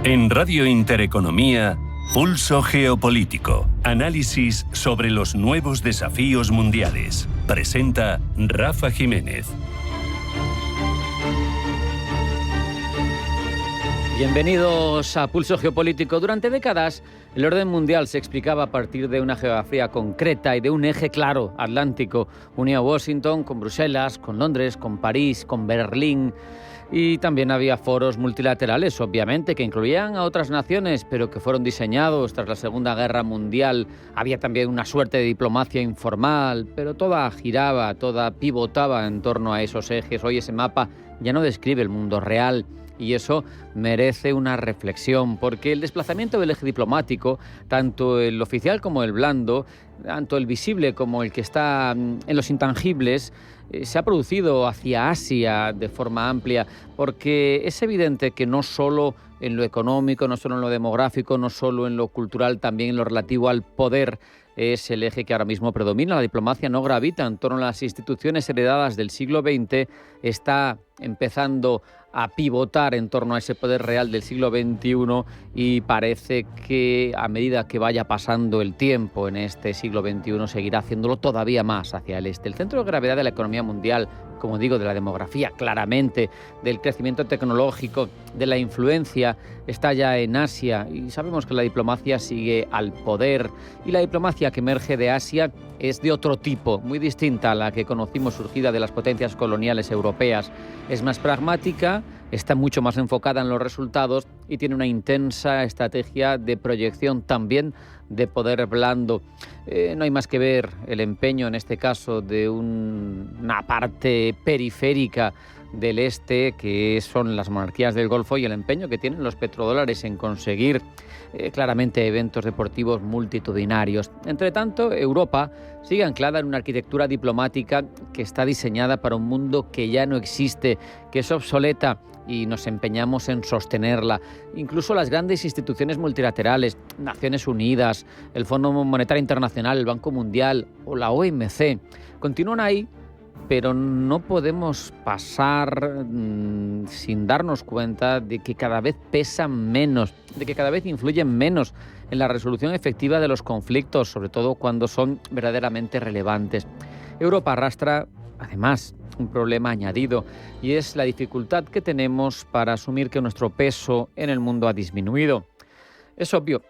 En Radio Intereconomía, Pulso Geopolítico. Análisis sobre los nuevos desafíos mundiales. Presenta Rafa Jiménez. Bienvenidos a Pulso Geopolítico. Durante décadas, el orden mundial se explicaba a partir de una geografía concreta y de un eje claro, atlántico. Unía a Washington con Bruselas, con Londres, con París, con Berlín. Y también había foros multilaterales, obviamente, que incluían a otras naciones, pero que fueron diseñados tras la Segunda Guerra Mundial. Había también una suerte de diplomacia informal, pero toda giraba, toda pivotaba en torno a esos ejes. Hoy ese mapa ya no describe el mundo real. Y eso merece una reflexión, porque el desplazamiento del eje diplomático, tanto el oficial como el blando, tanto el visible como el que está en los intangibles, se ha producido hacia Asia de forma amplia, porque es evidente que no solo en lo económico, no solo en lo demográfico, no solo en lo cultural, también en lo relativo al poder, es el eje que ahora mismo predomina. La diplomacia no gravita en torno a las instituciones heredadas del siglo XX, está empezando a pivotar en torno a ese poder real del siglo XXI y parece que a medida que vaya pasando el tiempo en este siglo XXI seguirá haciéndolo todavía más hacia el este. El centro de gravedad de la economía mundial, como digo, de la demografía, claramente, del crecimiento tecnológico, de la influencia, está ya en Asia y sabemos que la diplomacia sigue al poder y la diplomacia que emerge de Asia es de otro tipo, muy distinta a la que conocimos surgida de las potencias coloniales europeas. Es más pragmática, está mucho más enfocada en los resultados y tiene una intensa estrategia de proyección también de poder blando. No hay más que ver el empeño, en este caso, de una parte periférica del este, que son las monarquías del Golfo, y el empeño que tienen los petrodólares en conseguir claramente eventos deportivos multitudinarios. Entre tanto, Europa sigue anclada en una arquitectura diplomática que está diseñada para un mundo que ya no existe, que es obsoleta, y nos empeñamos en sostenerla. Incluso las grandes instituciones multilaterales, Naciones Unidas, el Fondo Monetario Internacional, el Banco Mundial o la OMC, continúan ahí, pero no podemos pasar sin darnos cuenta de que cada vez pesan menos, de que cada vez influyen menos en la resolución efectiva de los conflictos, sobre todo cuando son verdaderamente relevantes. Europa arrastra, además, un problema añadido, y es la dificultad que tenemos para asumir que nuestro peso en el mundo ha disminuido. Es obvio,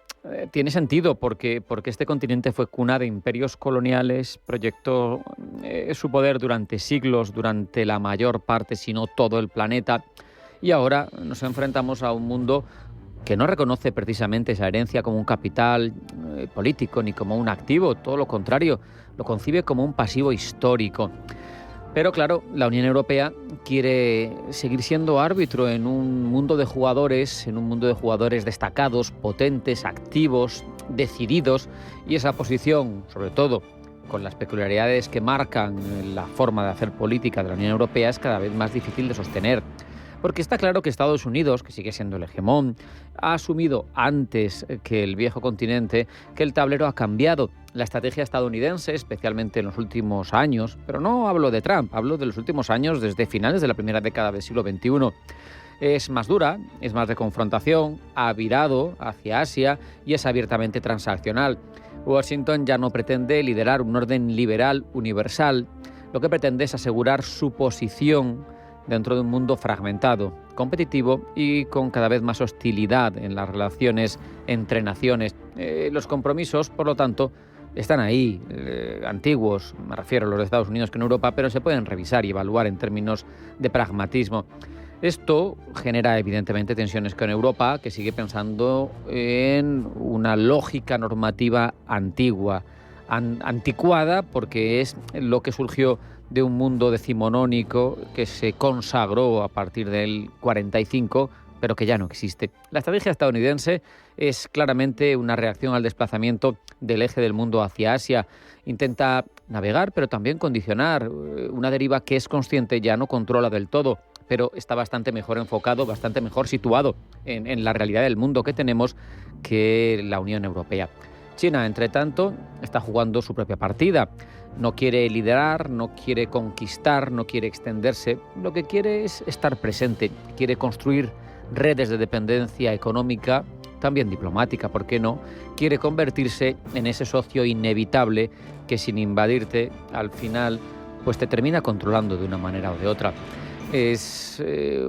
tiene sentido porque este continente fue cuna de imperios coloniales, proyectó su poder durante siglos, durante la mayor parte, si no todo el planeta, y ahora nos enfrentamos a un mundo que no reconoce precisamente esa herencia como un capital político ni como un activo, todo lo contrario, lo concibe como un pasivo histórico. Pero claro, la Unión Europea quiere seguir siendo árbitro en un mundo de jugadores, destacados, potentes, activos, decididos, y esa posición, sobre todo con las peculiaridades que marcan la forma de hacer política de la Unión Europea, es cada vez más difícil de sostener. Porque está claro que Estados Unidos, que sigue siendo el hegemón, ha asumido antes que el viejo continente que el tablero ha cambiado. La estrategia estadounidense, especialmente en los últimos años, pero no hablo de Trump, hablo de los últimos años desde finales de la primera década del siglo XXI, es más dura, es más de confrontación, ha virado hacia Asia y es abiertamente transaccional. Washington ya no pretende liderar un orden liberal universal, lo que pretende es asegurar su posición dentro de un mundo fragmentado, competitivo y con cada vez más hostilidad en las relaciones entre naciones. Los compromisos, por lo tanto, están ahí, antiguos, me refiero a los de Estados Unidos que en Europa, pero se pueden revisar y evaluar en términos de pragmatismo. Esto genera evidentemente tensiones con Europa, que sigue pensando en una lógica normativa antigua, anticuada, porque es lo que surgió de un mundo decimonónico que se consagró a partir del 45, pero que ya no existe. La estrategia estadounidense es claramente una reacción al desplazamiento del eje del mundo hacia Asia. Intenta navegar, pero también condicionar una deriva que es consciente, ya no controla del todo, pero está bastante mejor enfocado, bastante mejor situado en la realidad del mundo que tenemos que la Unión Europea. China, entre tanto, está jugando su propia partida. No quiere liderar, no quiere conquistar, no quiere extenderse. Lo que quiere es estar presente, quiere construir redes de dependencia económica, también diplomática, ¿por qué no?, quiere convertirse en ese socio inevitable que, sin invadirte, al final pues te termina controlando de una manera o de otra. Es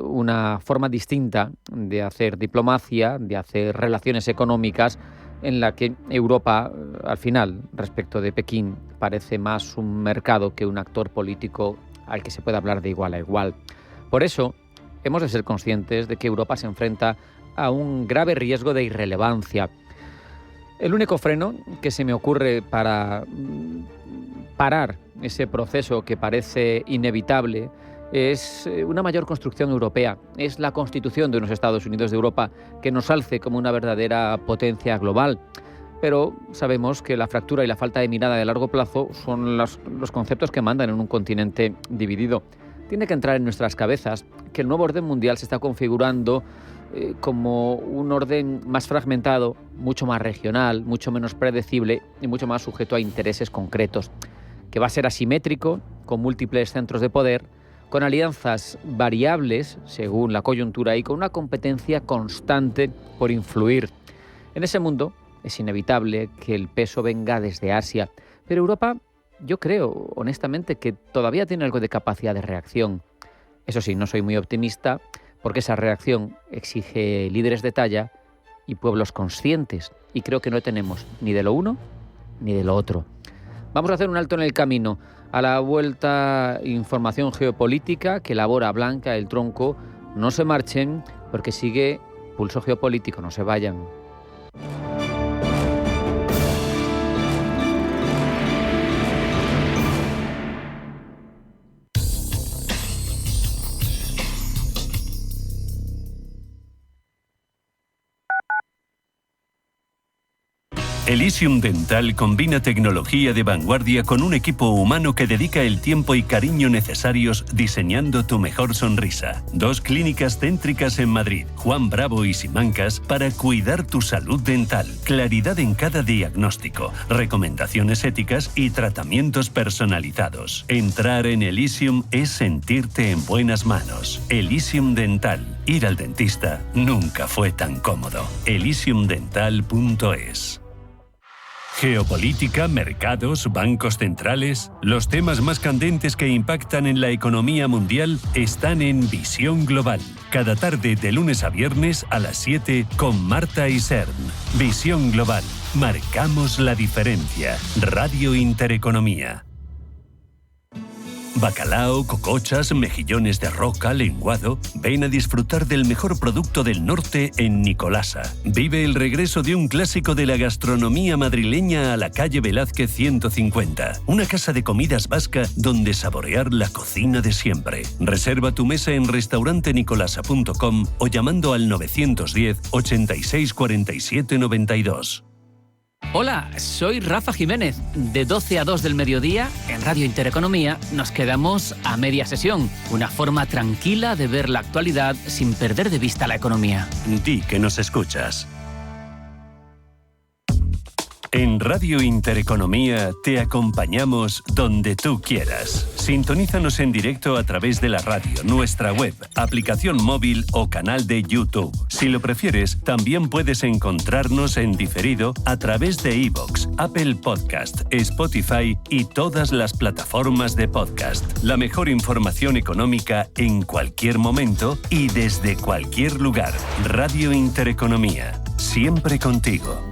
una forma distinta de hacer diplomacia, de hacer relaciones económicas, en la que Europa, al final, respecto de Pekín, parece más un mercado que un actor político al que se puede hablar de igual a igual. Por eso, hemos de ser conscientes de que Europa se enfrenta a un grave riesgo de irrelevancia. El único freno que se me ocurre para parar ese proceso que parece inevitable es una mayor construcción europea, es la constitución de unos Estados Unidos de Europa que nos alce como una verdadera potencia global. Pero sabemos que la fractura y la falta de mirada de largo plazo son los conceptos que mandan en un continente dividido. Tiene que entrar en nuestras cabezas que el nuevo orden mundial se está configurando como un orden más fragmentado, mucho más regional, mucho menos predecible y mucho más sujeto a intereses concretos, que va a ser asimétrico, con múltiples centros de poder, con alianzas variables según la coyuntura y con una competencia constante por influir. En ese mundo es inevitable que el peso venga desde Asia, pero Europa, yo creo honestamente que todavía tiene algo de capacidad de reacción. Eso sí, no soy muy optimista porque esa reacción exige líderes de talla y pueblos conscientes, y creo que no tenemos ni de lo uno ni de lo otro. Vamos a hacer un alto en el camino. A la vuelta, información geopolítica que elabora Blanca El Tronco. No se marchen porque sigue Pulso Geopolítico, no se vayan. Elysium Dental combina tecnología de vanguardia con un equipo humano que dedica el tiempo y cariño necesarios diseñando tu mejor sonrisa. 2 clínicas céntricas en Madrid, Juan Bravo y Simancas, para cuidar tu salud dental. Claridad en cada diagnóstico, recomendaciones éticas y tratamientos personalizados. Entrar en Elysium es sentirte en buenas manos. Elysium Dental. Ir al dentista nunca fue tan cómodo. elysiumdental.es. Geopolítica, mercados, bancos centrales. Los temas más candentes que impactan en la economía mundial están en Visión Global. Cada tarde de lunes a viernes a las 7 con Marta Isern. Visión Global. Marcamos la diferencia. Radio Intereconomía. Bacalao, cocochas, mejillones de roca, lenguado. Ven a disfrutar del mejor producto del norte en Nicolasa. Vive el regreso de un clásico de la gastronomía madrileña a la calle Velázquez 150. Una casa de comidas vasca donde saborear la cocina de siempre. Reserva tu mesa en restaurantenicolasa.com o llamando al 910 86 47 92. Hola, soy Rafa Jiménez. De 12 a 2 del mediodía, en Radio Intereconomía, nos quedamos a media sesión. Una forma tranquila de ver la actualidad sin perder de vista la economía. Di que nos escuchas. En Radio Intereconomía te acompañamos donde tú quieras. Sintonízanos en directo a través de la radio, nuestra web, aplicación móvil o canal de YouTube. Si lo prefieres, también puedes encontrarnos en diferido a través de iVoox, Apple Podcast, Spotify y todas las plataformas de podcast. La mejor información económica en cualquier momento y desde cualquier lugar. Radio Intereconomía, siempre contigo.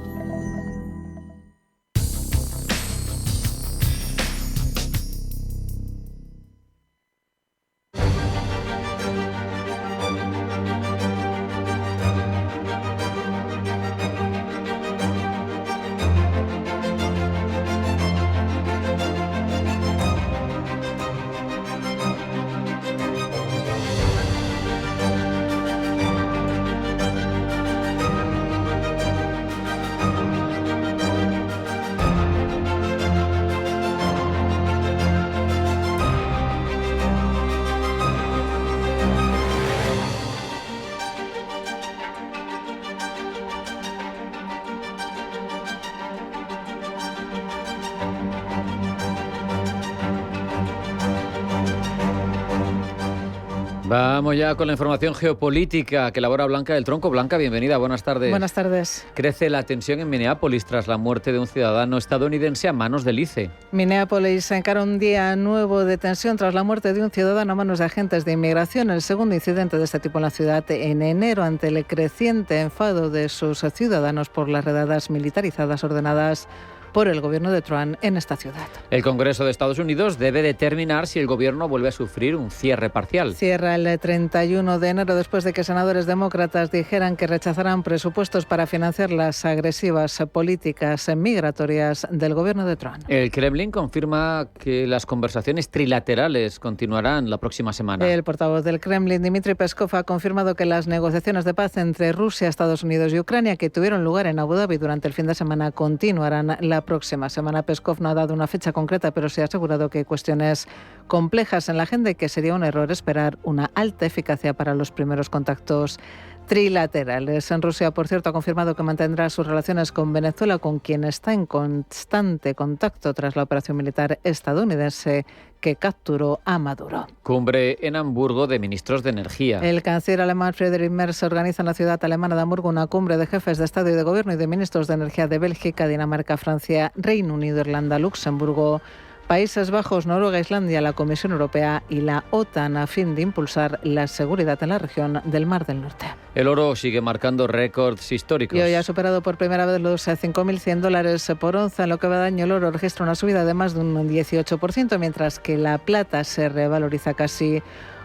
Vamos ya con la información geopolítica que elabora Blanca del Tronco. Blanca, bienvenida, buenas tardes. Buenas tardes. Crece la tensión en Minneapolis tras la muerte de un ciudadano estadounidense a manos del ICE. Minneapolis encara un día nuevo de tensión tras la muerte de un ciudadano a manos de agentes de inmigración, el segundo incidente de este tipo en la ciudad en enero, ante el creciente enfado de sus ciudadanos por las redadas militarizadas ordenadas por el gobierno de Trump en esta ciudad. El Congreso de Estados Unidos debe determinar si el gobierno vuelve a sufrir un cierre parcial. Cierra el 31 de enero después de que senadores demócratas dijeran que rechazarán presupuestos para financiar las agresivas políticas migratorias del gobierno de Trump. El Kremlin confirma que las conversaciones trilaterales continuarán la próxima semana. El portavoz del Kremlin, Dmitry Peskov, ha confirmado que las negociaciones de paz entre Rusia, Estados Unidos y Ucrania, que tuvieron lugar en Abu Dhabi durante el fin de semana, continuarán la próxima semana. Peskov no ha dado una fecha concreta, pero se ha asegurado que hay cuestiones complejas en la agenda y que sería un error esperar una alta eficacia para los primeros contactos trilaterales. En Rusia, por cierto, ha confirmado que mantendrá sus relaciones con Venezuela, con quien está en constante contacto tras la operación militar estadounidense que capturó a Maduro. Cumbre en Hamburgo de ministros de energía. El canciller alemán Friedrich Merz organiza en la ciudad alemana de Hamburgo una cumbre de jefes de Estado y de Gobierno y de ministros de energía de Bélgica, Dinamarca, Francia, Reino Unido, Irlanda, Luxemburgo, Países Bajos, Noruega, Islandia, la Comisión Europea y la OTAN, a fin de impulsar la seguridad en la región del Mar del Norte. El oro sigue marcando récords históricos. Y hoy ha superado por primera vez los $5.100 por onza. En lo que va de año, el oro registra una subida de más de un 18%, mientras que la plata se revaloriza casi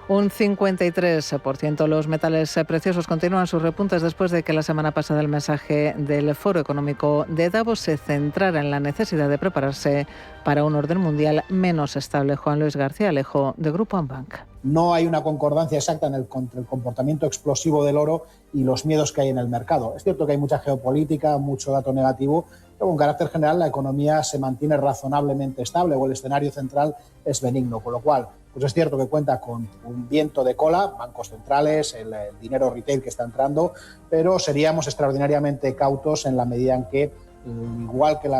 un 53%. Los metales preciosos continúan sus repuntes después de que la semana pasada el mensaje del Foro Económico de Davos se centrara en la necesidad de prepararse para un orden mundial menos estable. Juan Luis García Alejo, de Grupo Ambank. No hay una concordancia exacta entre el comportamiento explosivo del oro y los miedos que hay en el mercado. Es cierto que hay mucha geopolítica, mucho dato negativo, pero con carácter general la economía se mantiene razonablemente estable o el escenario central es benigno, con lo cual pues es cierto que cuenta con un viento de cola, bancos centrales, el dinero retail que está entrando, pero seríamos extraordinariamente cautos en la medida en que, igual que el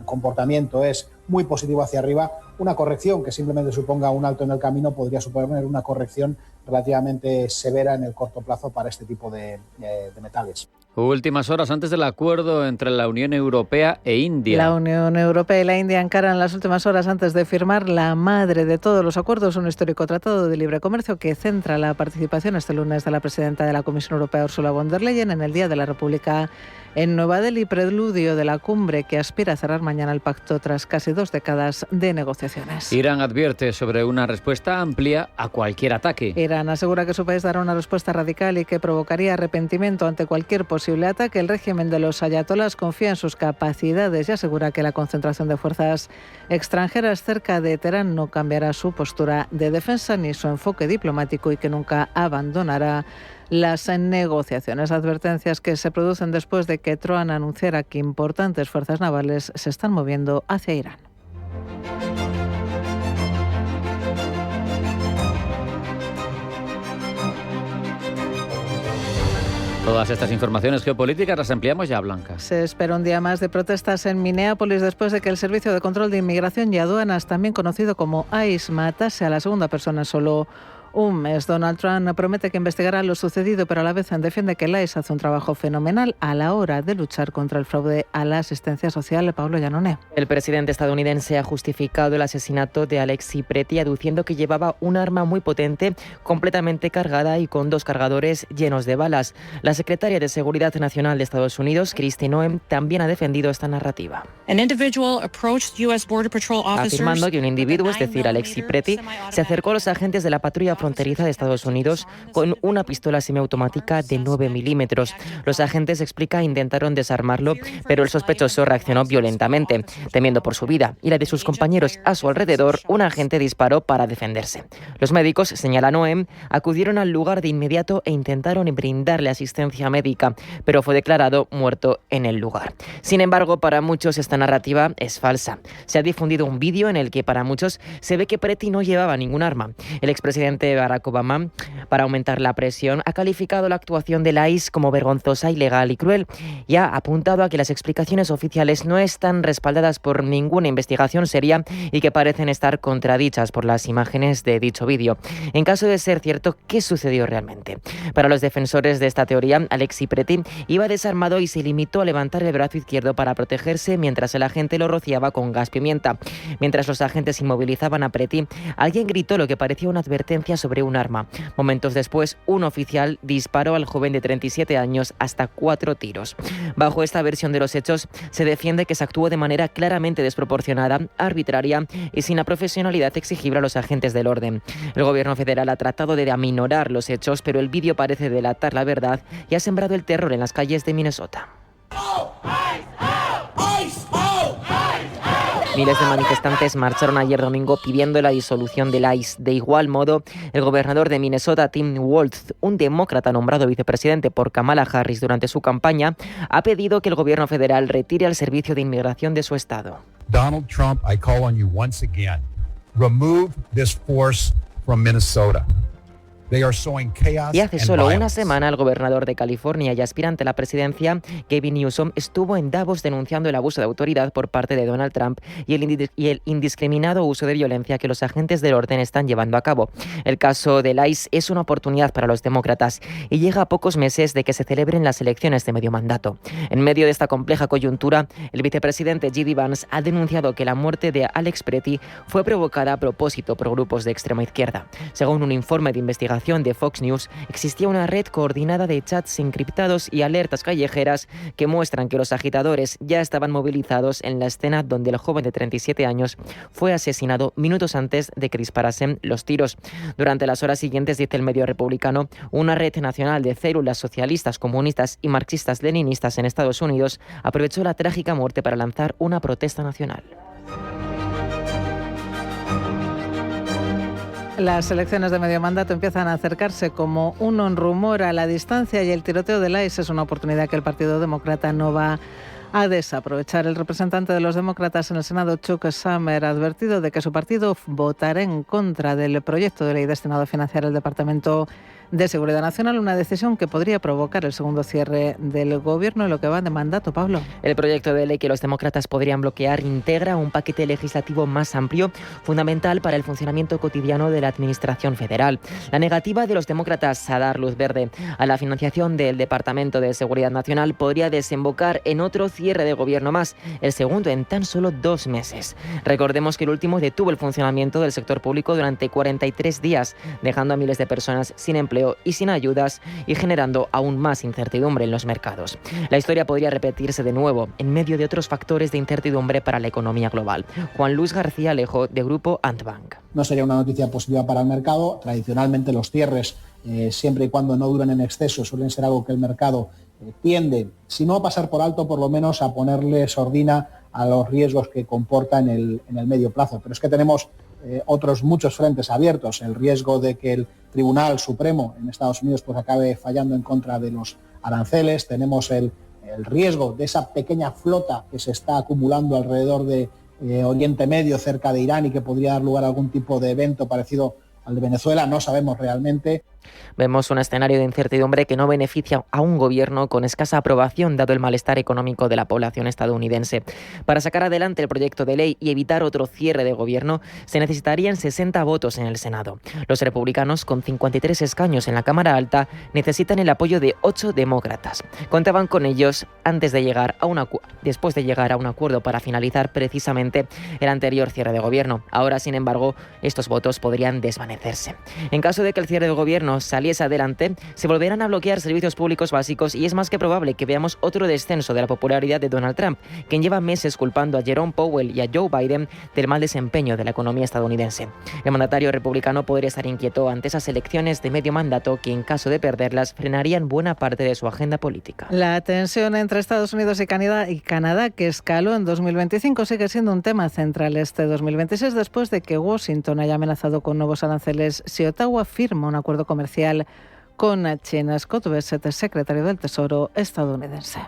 comportamiento es muy positivo hacia arriba, una corrección que simplemente suponga un alto en el camino podría suponer una corrección relativamente severa en el corto plazo para este tipo de metales. Últimas horas antes del acuerdo entre la Unión Europea e India. La Unión Europea y la India encaran las últimas horas antes de firmar la madre de todos los acuerdos, un histórico tratado de libre comercio que centra la participación este lunes de la presidenta de la Comisión Europea, Ursula von der Leyen, en el Día de la República en Nueva Delhi, preludio de la cumbre que aspira a cerrar mañana el pacto tras casi 2 décadas de negociaciones. Irán advierte sobre una respuesta amplia a cualquier ataque. Irán asegura que su país dará una respuesta radical y que provocaría arrepentimiento ante cualquier posible ataque. El régimen de los ayatolás confía en sus capacidades y asegura que la concentración de fuerzas extranjeras cerca de Teherán no cambiará su postura de defensa ni su enfoque diplomático y que nunca abandonará las negociaciones. Advertencias que se producen después de que Trump anunciara que importantes fuerzas navales se están moviendo hacia Irán. Todas estas informaciones geopolíticas las ampliamos ya, Blanca. Se espera un día más de protestas en Minneapolis después de que el Servicio de Control de Inmigración y Aduanas, también conocido como ICE, matase a la segunda persona en solo un mes. Donald Trump promete que investigará lo sucedido, pero a la vez defiende que el ICE hace un trabajo fenomenal a la hora de luchar contra el fraude a la asistencia social. Pablo Llanoné. El presidente estadounidense ha justificado el asesinato de Alexei Preti aduciendo que llevaba un arma muy potente, completamente cargada y con 2 cargadores llenos de balas. La secretaria de Seguridad Nacional de Estados Unidos, Kristi Noem, también ha defendido esta narrativa. Afirmando que un individuo, es decir, Alexei Preti, se acercó a los agentes de la patrulla fronteriza de Estados Unidos con una pistola semiautomática de 9 milímetros. Los agentes, explica, intentaron desarmarlo, pero el sospechoso reaccionó violentamente. Temiendo por su vida y la de sus compañeros a su alrededor, un agente disparó para defenderse. Los médicos, señala Noem, acudieron al lugar de inmediato e intentaron brindarle asistencia médica, pero fue declarado muerto en el lugar. Sin embargo, para muchos esta narrativa es falsa. Se ha difundido un vídeo en el que para muchos se ve que Preti no llevaba ningún arma. El expresidente presidente Barack Obama, para aumentar la presión, ha calificado la actuación del ICE como vergonzosa, ilegal y cruel y ha apuntado a que las explicaciones oficiales no están respaldadas por ninguna investigación seria y que parecen estar contradichas por las imágenes de dicho vídeo. En caso de ser cierto, ¿qué sucedió realmente? Para los defensores de esta teoría, Alexei Preti iba desarmado y se limitó a levantar el brazo izquierdo para protegerse mientras el agente lo rociaba con gas pimienta. Mientras los agentes inmovilizaban a Preti, alguien gritó lo que parecía una advertencia sobre un arma. Momentos después, un oficial disparó al joven de 37 años hasta 4 tiros. Bajo esta versión de los hechos, se defiende que se actuó de manera claramente desproporcionada, arbitraria y sin la profesionalidad exigible a los agentes del orden. El gobierno federal ha tratado de aminorar los hechos, pero el vídeo parece delatar la verdad y ha sembrado el terror en las calles de Minnesota. Miles de manifestantes marcharon ayer domingo pidiendo la disolución del ICE. De igual modo, el gobernador de Minnesota, Tim Walz, un demócrata nombrado vicepresidente por Kamala Harris durante su campaña, ha pedido que el gobierno federal retire al servicio de inmigración de su estado. Donald Trump, I call on you once again. Remove this force from Minnesota. Y hace solo una semana, el gobernador de California y aspirante a la presidencia, Gavin Newsom, estuvo en Davos denunciando el abuso de autoridad por parte de Donald Trump y el indiscriminado uso de violencia que los agentes del orden están llevando a cabo. El caso del ICE es una oportunidad para los demócratas y llega a pocos meses de que se celebren las elecciones de medio mandato. En medio de esta compleja coyuntura, el vicepresidente J.D. Vance ha denunciado que la muerte de Alex Preti fue provocada a propósito por grupos de extrema izquierda. Según un informe de investigación de Fox News, existía una red coordinada de chats encriptados y alertas callejeras que muestran que los agitadores ya estaban movilizados en la escena donde el joven de 37 años fue asesinado minutos antes de que disparasen los tiros. Durante las horas siguientes, dice el medio republicano, una red nacional de células socialistas, comunistas y marxistas-leninistas en Estados Unidos aprovechó la trágica muerte para lanzar una protesta nacional. Las elecciones de medio mandato empiezan a acercarse como un rumor a la distancia y el tiroteo del ICE es una oportunidad que el Partido Demócrata no va a desaprovechar. El representante de los demócratas en el Senado, Chuck Schumer, ha advertido de que su partido votará en contra del proyecto de ley destinado a financiar el Departamento de Seguridad Nacional, una decisión que podría provocar el segundo cierre del gobierno en lo que va de mandato. Pablo. El proyecto de ley que los demócratas podrían bloquear integra un paquete legislativo más amplio, fundamental para el funcionamiento cotidiano de la administración federal. La negativa de los demócratas a dar luz verde a la financiación del Departamento de Seguridad Nacional podría desembocar en otro cierre de gobierno más, el segundo en tan solo 2 meses. Recordemos que el último detuvo el funcionamiento del sector público durante 43 días, dejando a miles de personas sin empleo y sin ayudas y generando aún más incertidumbre en los mercados. La historia podría repetirse de nuevo en medio de otros factores de incertidumbre para la economía global. Juan Luis García Alejo, de Grupo Antbank. No sería una noticia positiva para el mercado. Tradicionalmente los cierres, siempre y cuando no duren en exceso, suelen ser algo que el mercado tiende, si no a pasar por alto, por lo menos a ponerle sordina a los riesgos que comporta en el medio plazo. Pero es que tenemos otros muchos frentes abiertos, el riesgo de que el Tribunal Supremo en Estados Unidos pues acabe fallando en contra de los aranceles, tenemos el riesgo de esa pequeña flota que se está acumulando alrededor de Oriente Medio, cerca de Irán, y que podría dar lugar a algún tipo de evento parecido al de Venezuela, no sabemos realmente. Vemos un escenario de incertidumbre que no beneficia a un gobierno con escasa aprobación dado el malestar económico de la población estadounidense. Para sacar adelante el proyecto de ley y evitar otro cierre de gobierno, se necesitarían 60 votos en el Senado. Los republicanos, con 53 escaños en la Cámara Alta, necesitan el apoyo de 8 demócratas. Contaban con ellos después de llegar a un acuerdo para finalizar precisamente el anterior cierre de gobierno. Ahora, sin embargo, estos votos podrían desvanecerse. En caso de que el cierre de gobierno saliese adelante, se volverán a bloquear servicios públicos básicos y es más que probable que veamos otro descenso de la popularidad de Donald Trump, quien lleva meses culpando a Jerome Powell y a Joe Biden del mal desempeño de la economía estadounidense. El mandatario republicano podría estar inquieto ante esas elecciones de medio mandato que, en caso de perderlas, frenarían buena parte de su agenda política. La tensión entre Estados Unidos y Canadá, que escaló en 2025, sigue siendo un tema central este 2026 después de que Washington haya amenazado con nuevos aranceles si Ottawa firma un acuerdo comercial con China. Scott Bessent, secretario del Tesoro estadounidense.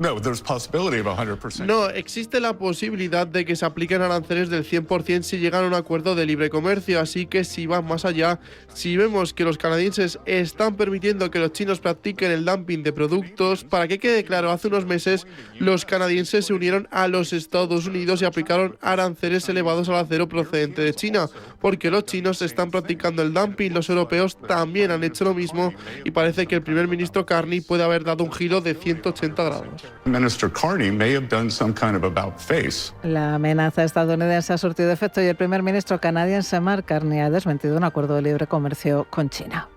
No, existe la posibilidad de que se apliquen aranceles del 100% si llegan a un acuerdo de libre comercio, así que si van más allá, si vemos que los canadienses están permitiendo que los chinos practiquen el dumping de productos, para que quede claro, hace unos meses los canadienses se unieron a los Estados Unidos y aplicaron aranceles elevados al acero procedente de China, porque los chinos están practicando el dumping, los europeos también han hecho lo mismo y parece que el primer ministro Carney puede haber dado un giro de 180 grados. La amenaza estadounidense ha surtido efecto y el primer ministro canadiense Mark Carney ha desmentido un acuerdo de libre comercio con China.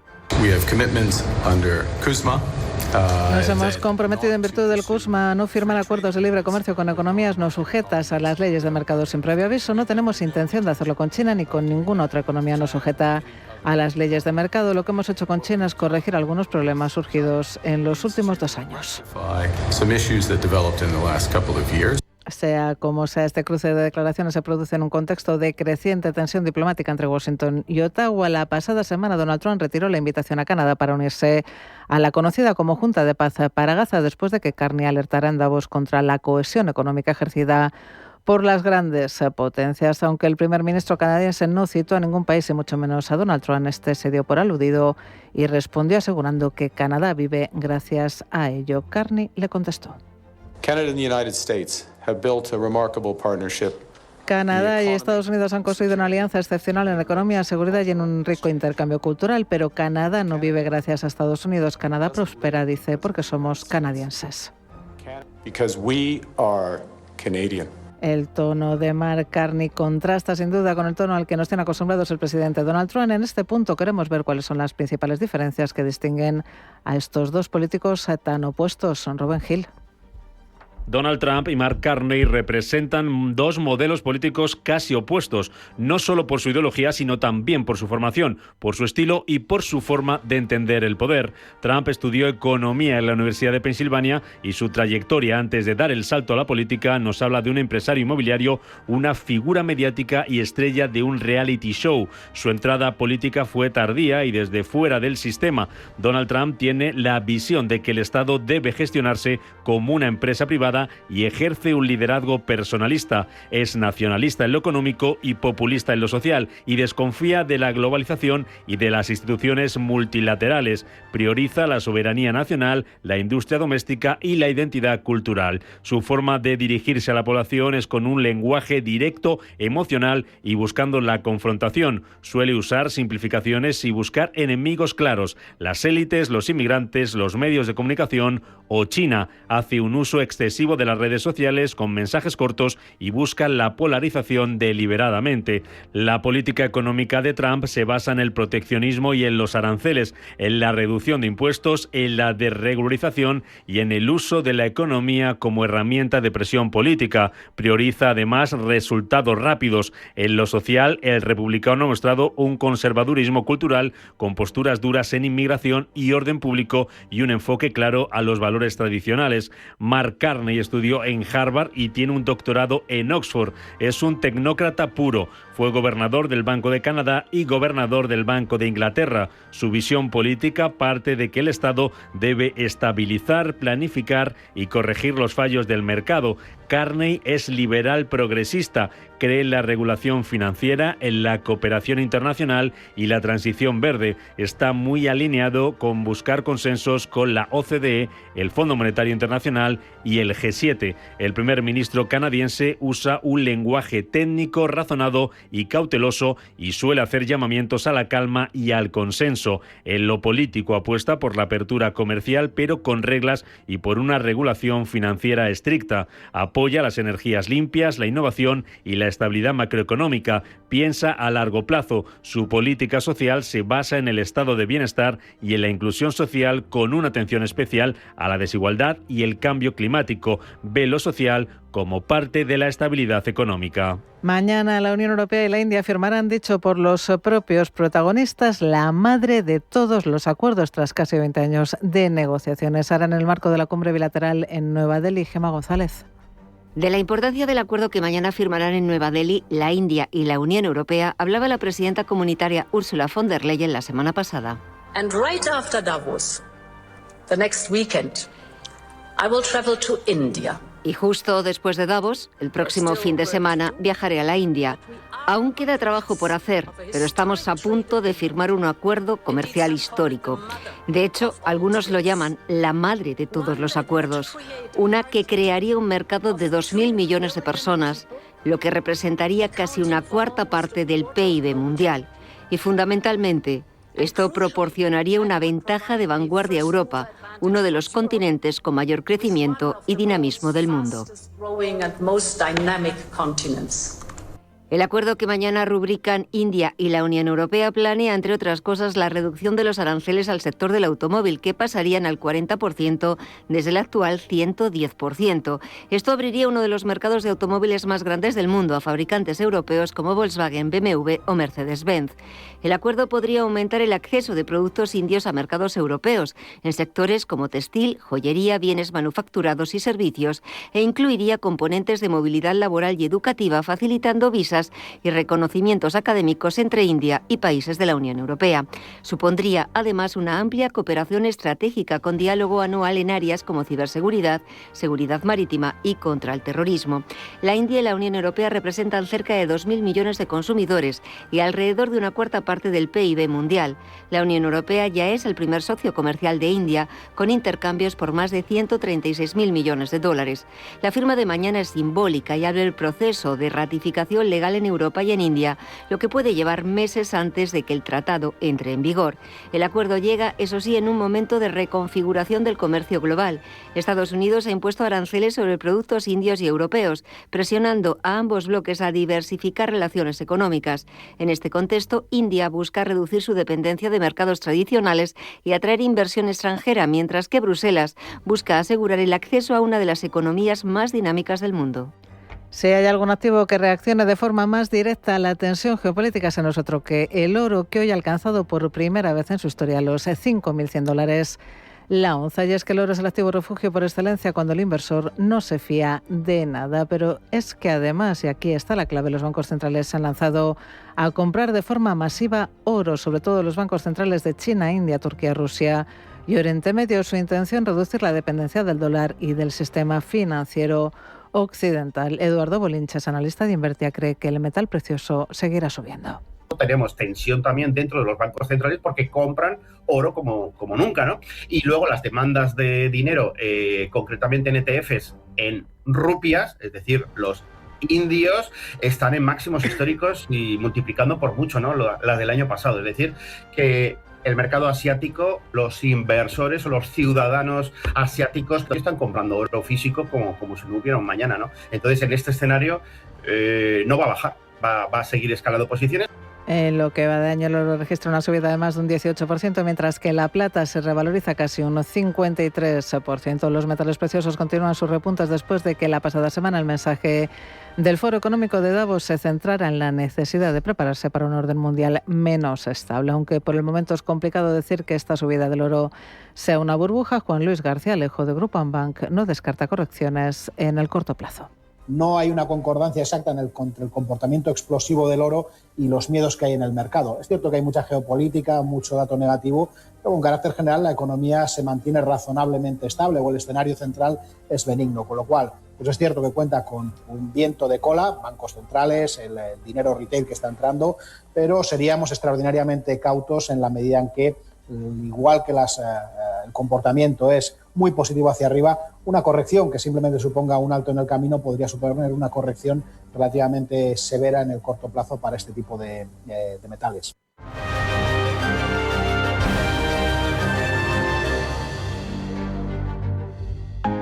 Nos hemos comprometido en virtud del CUSMA a no firmar acuerdos de libre comercio con economías no sujetas a las leyes de mercado sin previo aviso. No tenemos intención de hacerlo con China ni con ninguna otra economía no sujeta a las leyes de mercado. Lo que hemos hecho con China es corregir algunos problemas surgidos en los últimos 2 años. Sea como sea, este cruce de declaraciones se produce en un contexto de creciente tensión diplomática entre Washington y Ottawa. La pasada semana, Donald Trump retiró la invitación a Canadá para unirse a la conocida como Junta de Paz para Gaza, después de que Carney alertara en Davos contra la cohesión económica ejercida por las grandes potencias. Aunque el primer ministro canadiense no citó a ningún país y mucho menos a Donald Trump, este se dio por aludido y respondió asegurando que Canadá vive gracias a ello. Carney le contestó. Canada and the United States have built a remarkable partnership. Canadá y Estados Unidos han construido una alianza excepcional en economía, seguridad y en un rico intercambio cultural, pero Canadá no vive gracias a Estados Unidos. Canadá prospera, dice, porque somos canadienses. Because we are Canadian. El tono de Mark Carney contrasta sin duda con el tono al que nos tiene acostumbrados el presidente Donald Trump. En este punto queremos ver cuáles son las principales diferencias que distinguen a estos dos políticos tan opuestos. Rubén Gil. Donald Trump y Mark Carney representan dos modelos políticos casi opuestos, no solo por su ideología, sino también por su formación, por su estilo y por su forma de entender el poder. Trump estudió economía en la Universidad de Pensilvania y su trayectoria antes de dar el salto a la política nos habla de un empresario inmobiliario, una figura mediática y estrella de un reality show. Su entrada política fue tardía y desde fuera del sistema. Donald Trump tiene la visión de que el Estado debe gestionarse como una empresa privada y ejerce un liderazgo personalista. Es nacionalista en lo económico y populista en lo social y desconfía de la globalización y de las instituciones multilaterales. Prioriza la soberanía nacional, la industria doméstica y la identidad cultural. Su forma de dirigirse a la población es con un lenguaje directo, emocional y buscando la confrontación. Suele usar simplificaciones y buscar enemigos claros. Las élites, los inmigrantes, los medios de comunicación o China. Hace un uso excesivo de las redes sociales con mensajes cortos y busca la polarización deliberadamente. La política económica de Trump se basa en el proteccionismo y en los aranceles, en la reducción de impuestos, en la desregularización y en el uso de la economía como herramienta de presión política. Prioriza además resultados rápidos. En lo social, el republicano ha mostrado un conservadurismo cultural con posturas duras en inmigración y orden público y un enfoque claro a los valores tradicionales. Mark Carney estudió en Harvard y tiene un doctorado en Oxford. Es un tecnócrata puro. Fue gobernador del Banco de Canadá y gobernador del Banco de Inglaterra. Su visión política parte de que el Estado debe estabilizar, planificar y corregir los fallos del mercado. Carney es liberal progresista, cree en la regulación financiera, en la cooperación internacional y la transición verde. Está muy alineado con buscar consensos con la OCDE, el Fondo Monetario Internacional y el G7. El primer ministro canadiense usa un lenguaje técnico, razonado y cauteloso y suele hacer llamamientos a la calma y al consenso. En lo político apuesta por la apertura comercial, pero con reglas y por una regulación financiera estricta. Apoya las energías limpias, la innovación y la estabilidad macroeconómica. Piensa a largo plazo. Su política social se basa en el estado de bienestar y en la inclusión social con una atención especial a la desigualdad y el cambio climático. Ve lo social como parte de la estabilidad económica. Mañana la Unión Europea y la India firmarán, dicho por los propios protagonistas, la madre de todos los acuerdos tras casi 20 años de negociaciones. Ahora en el marco de la cumbre bilateral en Nueva Delhi. Gemma González. De la importancia del acuerdo que mañana firmarán en Nueva Delhi la India y la Unión Europea hablaba la presidenta comunitaria Ursula von der Leyen la semana pasada. And right after Davos, the next weekend, Y justo después de Davos, el próximo fin de semana, viajaré a la India. Aún queda trabajo por hacer, pero estamos a punto de firmar un acuerdo comercial histórico. De hecho, algunos lo llaman la madre de todos los acuerdos. Una que crearía un mercado de 2.000 millones de personas, lo que representaría casi una cuarta parte del PIB mundial. Y fundamentalmente, esto proporcionaría una ventaja de vanguardia a Europa, uno de los continentes con mayor crecimiento y dinamismo del mundo. El acuerdo que mañana rubrican India y la Unión Europea planea, entre otras cosas, la reducción de los aranceles al sector del automóvil, que pasarían al 40% desde el actual 110%. Esto abriría uno de los mercados de automóviles más grandes del mundo a fabricantes europeos como Volkswagen, BMW o Mercedes-Benz. El acuerdo podría aumentar el acceso de productos indios a mercados europeos, en sectores como textil, joyería, bienes manufacturados y servicios, e incluiría componentes de movilidad laboral y educativa, facilitando visas y reconocimientos académicos entre India y países de la Unión Europea. Supondría, además, una amplia cooperación estratégica con diálogo anual en áreas como ciberseguridad, seguridad marítima y contra el terrorismo. La India y la Unión Europea representan cerca de 2.000 millones de consumidores y alrededor de una cuarta parte del PIB mundial. La Unión Europea ya es el primer socio comercial de India, con intercambios por más de 136.000 millones de dólares. La firma de mañana es simbólica y abre el proceso de ratificación legal en Europa y en India, lo que puede llevar meses antes de que el tratado entre en vigor. El acuerdo llega, eso sí, en un momento de reconfiguración del comercio global. Estados Unidos ha impuesto aranceles sobre productos indios y europeos, presionando a ambos bloques a diversificar relaciones económicas. En este contexto, India busca reducir su dependencia de mercados tradicionales y atraer inversión extranjera, mientras que Bruselas busca asegurar el acceso a una de las economías más dinámicas del mundo. Si hay algún activo que reaccione de forma más directa a la tensión geopolítica, ese no es otro que el oro, que hoy ha alcanzado por primera vez en su historia los $5.100 la onza. Y es que el oro es el activo refugio por excelencia cuando el inversor no se fía de nada. Pero es que además, y aquí está la clave, los bancos centrales se han lanzado a comprar de forma masiva oro, sobre todo los bancos centrales de China, India, Turquía, Rusia y Oriente Medio. Su intención, reducir la dependencia del dólar y del sistema financiero occidental. Eduardo Bolinches, analista de Invertia, cree que el metal precioso seguirá subiendo. Tenemos tensión también dentro de los bancos centrales porque compran oro como nunca, ¿no? Y luego las demandas de dinero, concretamente en ETFs, en rupias, es decir, los indios, están en máximos históricos y multiplicando por mucho, ¿no?, las del año pasado. Es decir, que el mercado asiático, los inversores o los ciudadanos asiáticos están comprando oro físico como si no hubiera un mañana, ¿no? Entonces, en este escenario no va a bajar, va a seguir escalando posiciones. En lo que va de año, el oro registra una subida de más de un 18%, mientras que la plata se revaloriza casi un 53%. Los metales preciosos continúan sus repuntes después de que la pasada semana el mensaje del Foro Económico de Davos se centrara en la necesidad de prepararse para un orden mundial menos estable. Aunque por el momento es complicado decir que esta subida del oro sea una burbuja, Juan Luis García Alejo de Grupo Bank no descarta correcciones en el corto plazo. No hay una concordancia exacta entre el comportamiento explosivo del oro y los miedos que hay en el mercado. Es cierto que hay mucha geopolítica, mucho dato negativo, pero con carácter general la economía se mantiene razonablemente estable o el escenario central es benigno, con lo cual pues es cierto que cuenta con un viento de cola, bancos centrales, el dinero retail que está entrando, pero seríamos extraordinariamente cautos en la medida en que, igual que el comportamiento es muy positivo hacia arriba, una corrección que simplemente suponga un alto en el camino podría suponer una corrección relativamente severa en el corto plazo para este tipo de metales.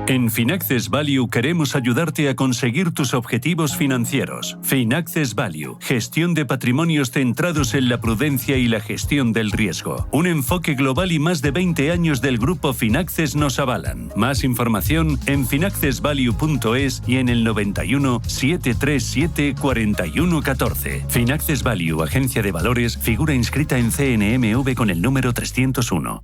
En Finaccess Value queremos ayudarte a conseguir tus objetivos financieros. Finaccess Value, gestión de patrimonios centrados en la prudencia y la gestión del riesgo. Un enfoque global y más de 20 años del grupo Finaccess nos avalan. Más información en finaccessvalue.es y en el 91 737 4114. Finaccess Value, agencia de valores, figura inscrita en CNMV con el número 301.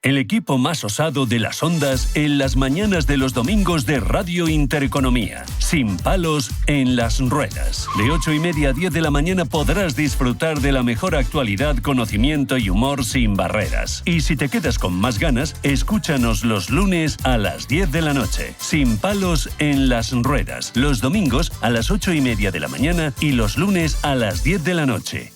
el equipo más osado de las ondas en las mañanas de los domingos de Radio Intereconomía. Sin palos en las ruedas. De 8:30 a 10 de la mañana podrás disfrutar de la mejor actualidad, conocimiento y humor sin barreras. Y si te quedas con más ganas, escúchanos los lunes a las 10 de la noche. Sin palos en las ruedas. Los domingos a las 8:30 de la mañana y los lunes a las 10 de la noche.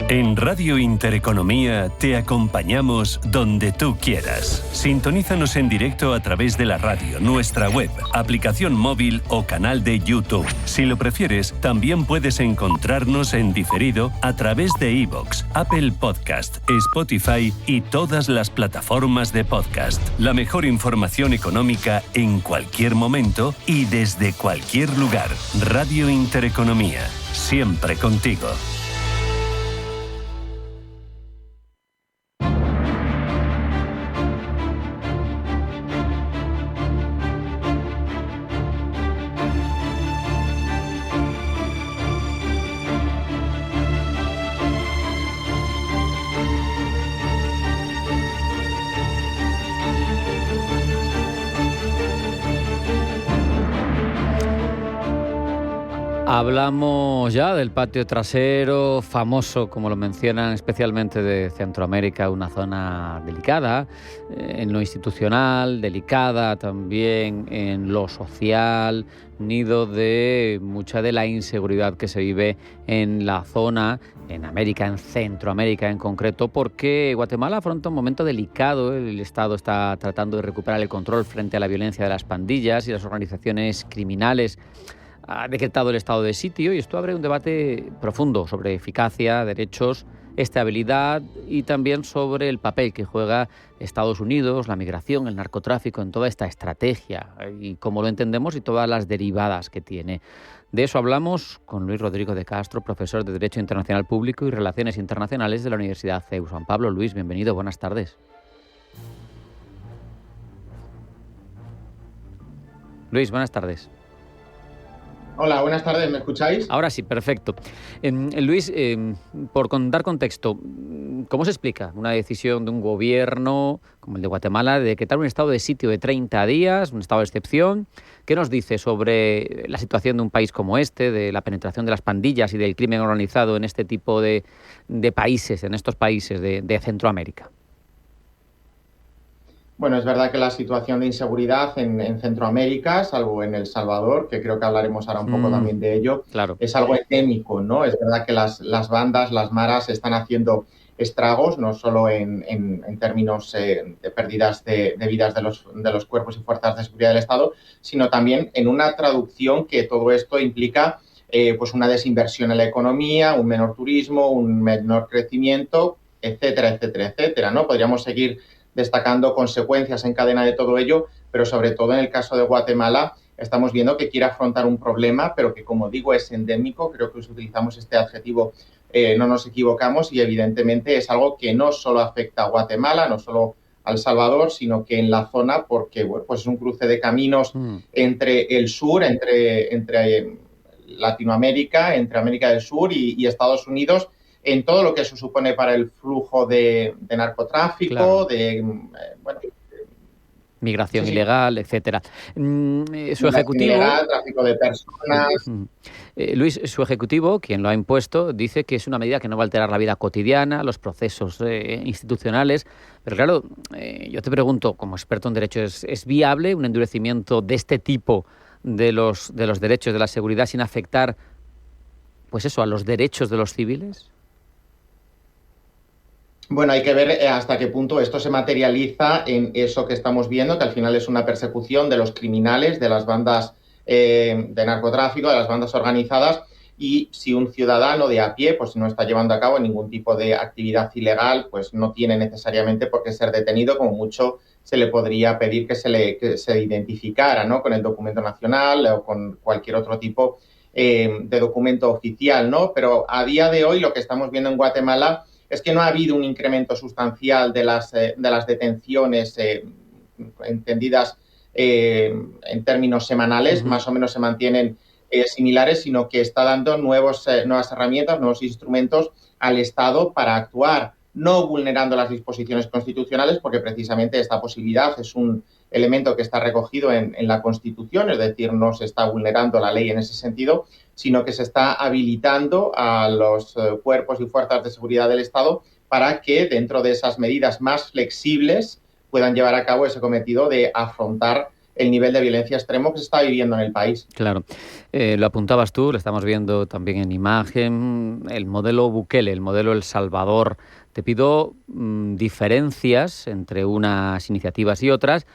En Radio Intereconomía te acompañamos donde tú quieras. Sintonízanos en directo a través de la radio, nuestra web, aplicación móvil o canal de YouTube. Si lo prefieres, también puedes encontrarnos en diferido a través de iVoox, Apple Podcast, Spotify y todas las plataformas de podcast. La mejor información económica en cualquier momento y desde cualquier lugar. Radio Intereconomía, siempre contigo. Hablamos ya del patio trasero, famoso, como lo mencionan, especialmente de Centroamérica, una zona delicada en lo institucional, delicada también en lo social, nido de mucha de la inseguridad que se vive en la zona, en América, en Centroamérica en concreto, porque Guatemala afronta un momento delicado. El Estado está tratando de recuperar el control frente a la violencia de las pandillas y las organizaciones criminales. Ha decretado el estado de sitio y esto abre un debate profundo sobre eficacia, derechos, estabilidad y también sobre el papel que juega Estados Unidos, la migración, el narcotráfico en toda esta estrategia y cómo lo entendemos y todas las derivadas que tiene. De eso hablamos con Luis Rodrigo de Castro, profesor de Derecho Internacional Público y Relaciones Internacionales de la Universidad CEU San Pablo. Luis, bienvenido, buenas tardes. Luis, buenas tardes. Hola, buenas tardes, ¿me escucháis? Ahora sí, perfecto. Luis, por dar contexto, ¿cómo se explica una decisión de un gobierno como el de Guatemala de decretar un estado de sitio de 30 días, un estado de excepción? ¿Qué nos dice sobre la situación de un país como este, de la penetración de las pandillas y del crimen organizado en este tipo de países, en estos países de Centroamérica? Bueno, es verdad que la situación de inseguridad en Centroamérica, salvo en El Salvador, que creo que hablaremos ahora un poco también de ello, claro, es algo endémico, ¿no? Es verdad que las bandas, las maras, están haciendo estragos, no solo en términos de pérdidas de vidas de los cuerpos y fuerzas de seguridad del Estado, sino también en una traducción que todo esto implica pues una desinversión en la economía, un menor turismo, un menor crecimiento, etcétera, etcétera, etcétera, ¿no? Podríamos seguir destacando consecuencias en cadena de todo ello, pero sobre todo en el caso de Guatemala estamos viendo que quiere afrontar un problema, pero que, como digo, es endémico. Creo que si utilizamos este adjetivo no nos equivocamos y evidentemente es algo que no solo afecta a Guatemala, no solo a El Salvador, sino que en la zona, porque bueno, pues es un cruce de caminos entre el sur, entre Latinoamérica, entre América del Sur y Estados Unidos, en todo lo que eso supone para el flujo de narcotráfico, claro, migración ilegal, etcétera. Su ejecutivo, ilegal, tráfico de personas. Luis, su ejecutivo, quien lo ha impuesto, dice que es una medida que no va a alterar la vida cotidiana, los procesos institucionales. Pero claro, yo te pregunto, como experto en derecho, ¿es viable un endurecimiento de este tipo de los derechos de la seguridad sin afectar, pues eso, a los derechos de los civiles? Bueno, hay que ver hasta qué punto esto se materializa en eso que estamos viendo, que al final es una persecución de los criminales, de las bandas de narcotráfico, de las bandas organizadas, y si un ciudadano de a pie pues no está llevando a cabo ningún tipo de actividad ilegal, pues no tiene necesariamente por qué ser detenido. Como mucho se le podría pedir que se identificara, ¿no?, con el documento nacional o con cualquier otro tipo de documento oficial, ¿no? Pero a día de hoy lo que estamos viendo en Guatemala es que no ha habido un incremento sustancial de las detenciones entendidas en términos semanales, más o menos se mantienen similares, sino que está dando nuevas herramientas, nuevos instrumentos al Estado para actuar no vulnerando las disposiciones constitucionales, porque precisamente esta posibilidad es un elemento que está recogido en la Constitución, es decir, no se está vulnerando la ley en ese sentido, sino que se está habilitando a los cuerpos y fuerzas de seguridad del Estado para que dentro de esas medidas más flexibles puedan llevar a cabo ese cometido de afrontar el nivel de violencia extremo que se está viviendo en el país. Claro. Lo apuntabas tú, lo estamos viendo también en imagen, el modelo Bukele, el modelo El Salvador. Te pido diferencias entre unas iniciativas y otras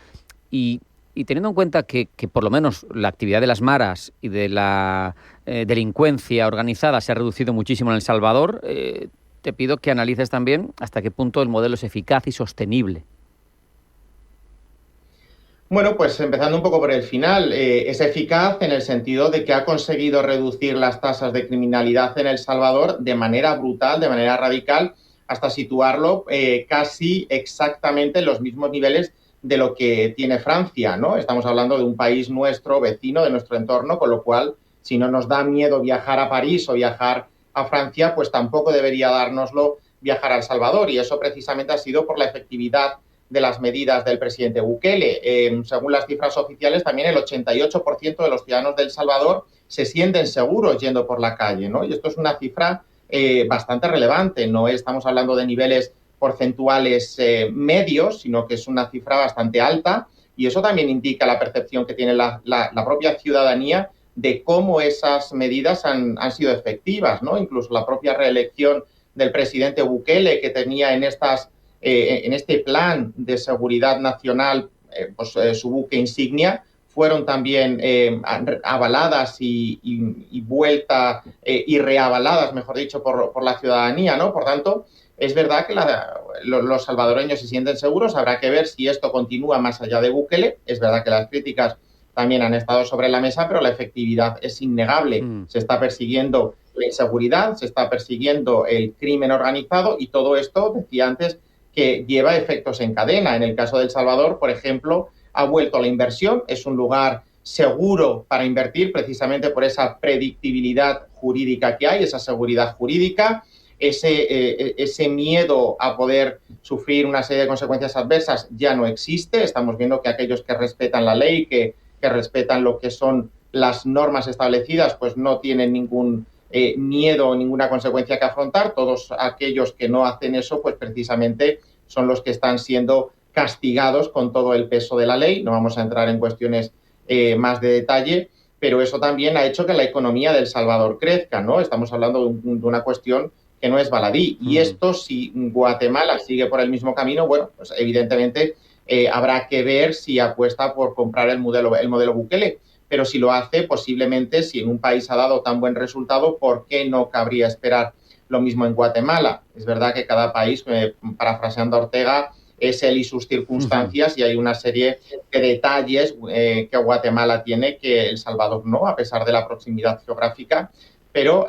y teniendo en cuenta que por lo menos la actividad de las maras y de la delincuencia organizada se ha reducido muchísimo en El Salvador, te pido que analices también hasta qué punto el modelo es eficaz y sostenible. Bueno, pues empezando un poco por el final, es eficaz en el sentido de que ha conseguido reducir las tasas de criminalidad en El Salvador de manera brutal, de manera radical, hasta situarlo casi exactamente en los mismos niveles de lo que tiene Francia, ¿no? Estamos hablando de un país nuestro, vecino, de nuestro entorno, con lo cual, si no nos da miedo viajar a París o viajar a Francia, pues tampoco debería dárnoslo viajar a El Salvador, y eso precisamente ha sido por la efectividad de las medidas del presidente Bukele. Según las cifras oficiales, también el 88% de los ciudadanos de El Salvador se sienten seguros yendo por la calle, ¿no? Y esto es una cifra bastante relevante. No estamos hablando de niveles porcentuales medios, sino que es una cifra bastante alta, y eso también indica la percepción que tiene la propia ciudadanía de cómo esas medidas han sido efectivas, ¿no? Incluso la propia reelección del presidente Bukele, que tenía en este plan de seguridad nacional, su buque insignia, fueron también avaladas y vuelta y reavaladas, mejor dicho, por la ciudadanía, ¿no? Por tanto, es verdad que los salvadoreños se sienten seguros. Habrá que ver si esto continúa más allá de Bukele. Es verdad que las críticas también han estado sobre la mesa, pero la efectividad es innegable. Se está persiguiendo la inseguridad, se está persiguiendo el crimen organizado, y todo esto, decía antes, que lleva efectos en cadena. En el caso de El Salvador, por ejemplo, ha vuelto la inversión, es un lugar seguro para invertir precisamente por esa predictibilidad jurídica que hay, esa seguridad jurídica, ese miedo a poder sufrir una serie de consecuencias adversas ya no existe. Estamos viendo que aquellos que respetan la ley, que respetan lo que son las normas establecidas, pues no tienen ningún miedo o ninguna consecuencia que afrontar. Todos aquellos que no hacen eso, pues precisamente son los que están siendo castigados con todo el peso de la ley. No vamos a entrar en cuestiones más de detalle, pero eso también ha hecho que la economía de El Salvador crezca, ¿no? Estamos hablando de una cuestión que no es baladí. Y esto, si Guatemala sigue por el mismo camino, bueno, pues evidentemente habrá que ver si apuesta por comprar el modelo Bukele. Pero si lo hace, posiblemente, si en un país ha dado tan buen resultado, ¿por qué no cabría esperar lo mismo en Guatemala? Es verdad que cada país, parafraseando a Ortega, es él y sus circunstancias, y hay una serie de detalles que Guatemala tiene que El Salvador no, a pesar de la proximidad geográfica. Pero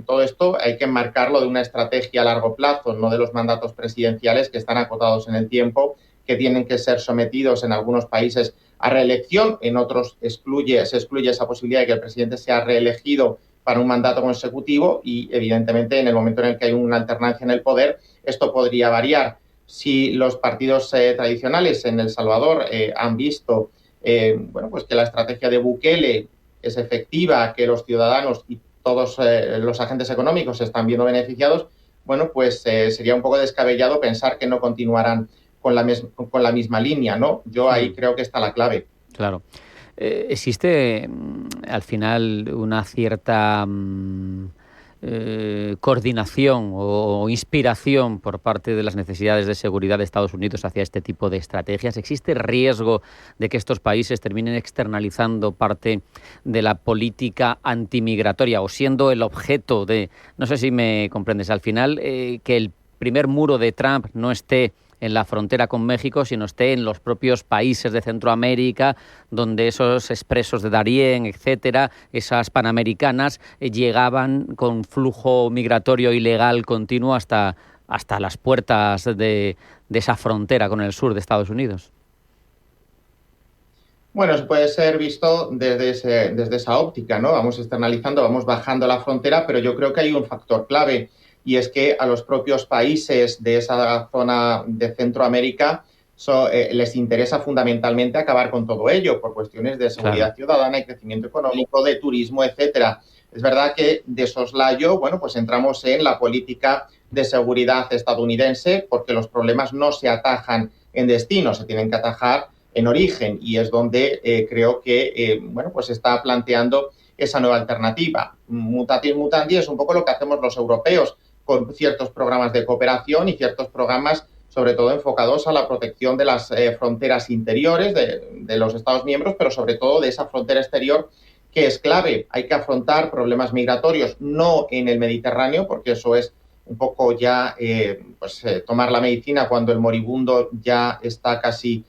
todo esto hay que enmarcarlo de una estrategia a largo plazo, no de los mandatos presidenciales que están acotados en el tiempo, que tienen que ser sometidos en algunos países a reelección, en otros se excluye esa posibilidad de que el presidente sea reelegido para un mandato consecutivo, y evidentemente en el momento en el que hay una alternancia en el poder, esto podría variar. Si los partidos tradicionales en El Salvador han visto pues que la estrategia de Bukele es efectiva, que los ciudadanos y todos los agentes económicos se están viendo beneficiados, bueno, pues sería un poco descabellado pensar que no continuarán con la misma línea, ¿no? Yo ahí creo que está la clave. Claro. ¿Existe al final una cierta coordinación o inspiración por parte de las necesidades de seguridad de Estados Unidos hacia este tipo de estrategias? ¿Existe riesgo de que estos países terminen externalizando parte de la política antimigratoria o siendo el objeto de, no sé si me comprendes, al final que el primer muro de Trump no esté en la frontera con México, sino esté en los propios países de Centroamérica, donde esos expresos de Darién, etcétera, esas panamericanas, llegaban con flujo migratorio ilegal continuo hasta las puertas de esa frontera con el sur de Estados Unidos? Bueno, eso puede ser visto desde esa óptica, ¿no? Vamos externalizando, vamos bajando la frontera, pero yo creo que hay un factor clave. y es que a los propios países de esa zona de Centroamérica les interesa fundamentalmente acabar con todo ello por cuestiones de seguridad ciudadana y crecimiento económico, de turismo, etcétera. Es verdad que de soslayo, bueno, pues entramos en la política de seguridad estadounidense porque los problemas no se atajan en destino, se tienen que atajar en origen, y es donde creo que bueno, pues se está planteando esa nueva alternativa. Mutatis mutandis es un poco lo que hacemos los europeos con ciertos programas de cooperación y ciertos programas sobre todo enfocados a la protección de las fronteras interiores de los Estados miembros, pero sobre todo de esa frontera exterior que es clave. Hay que afrontar problemas migratorios no en el Mediterráneo, porque eso es un poco ya tomar la medicina cuando el moribundo ya está casi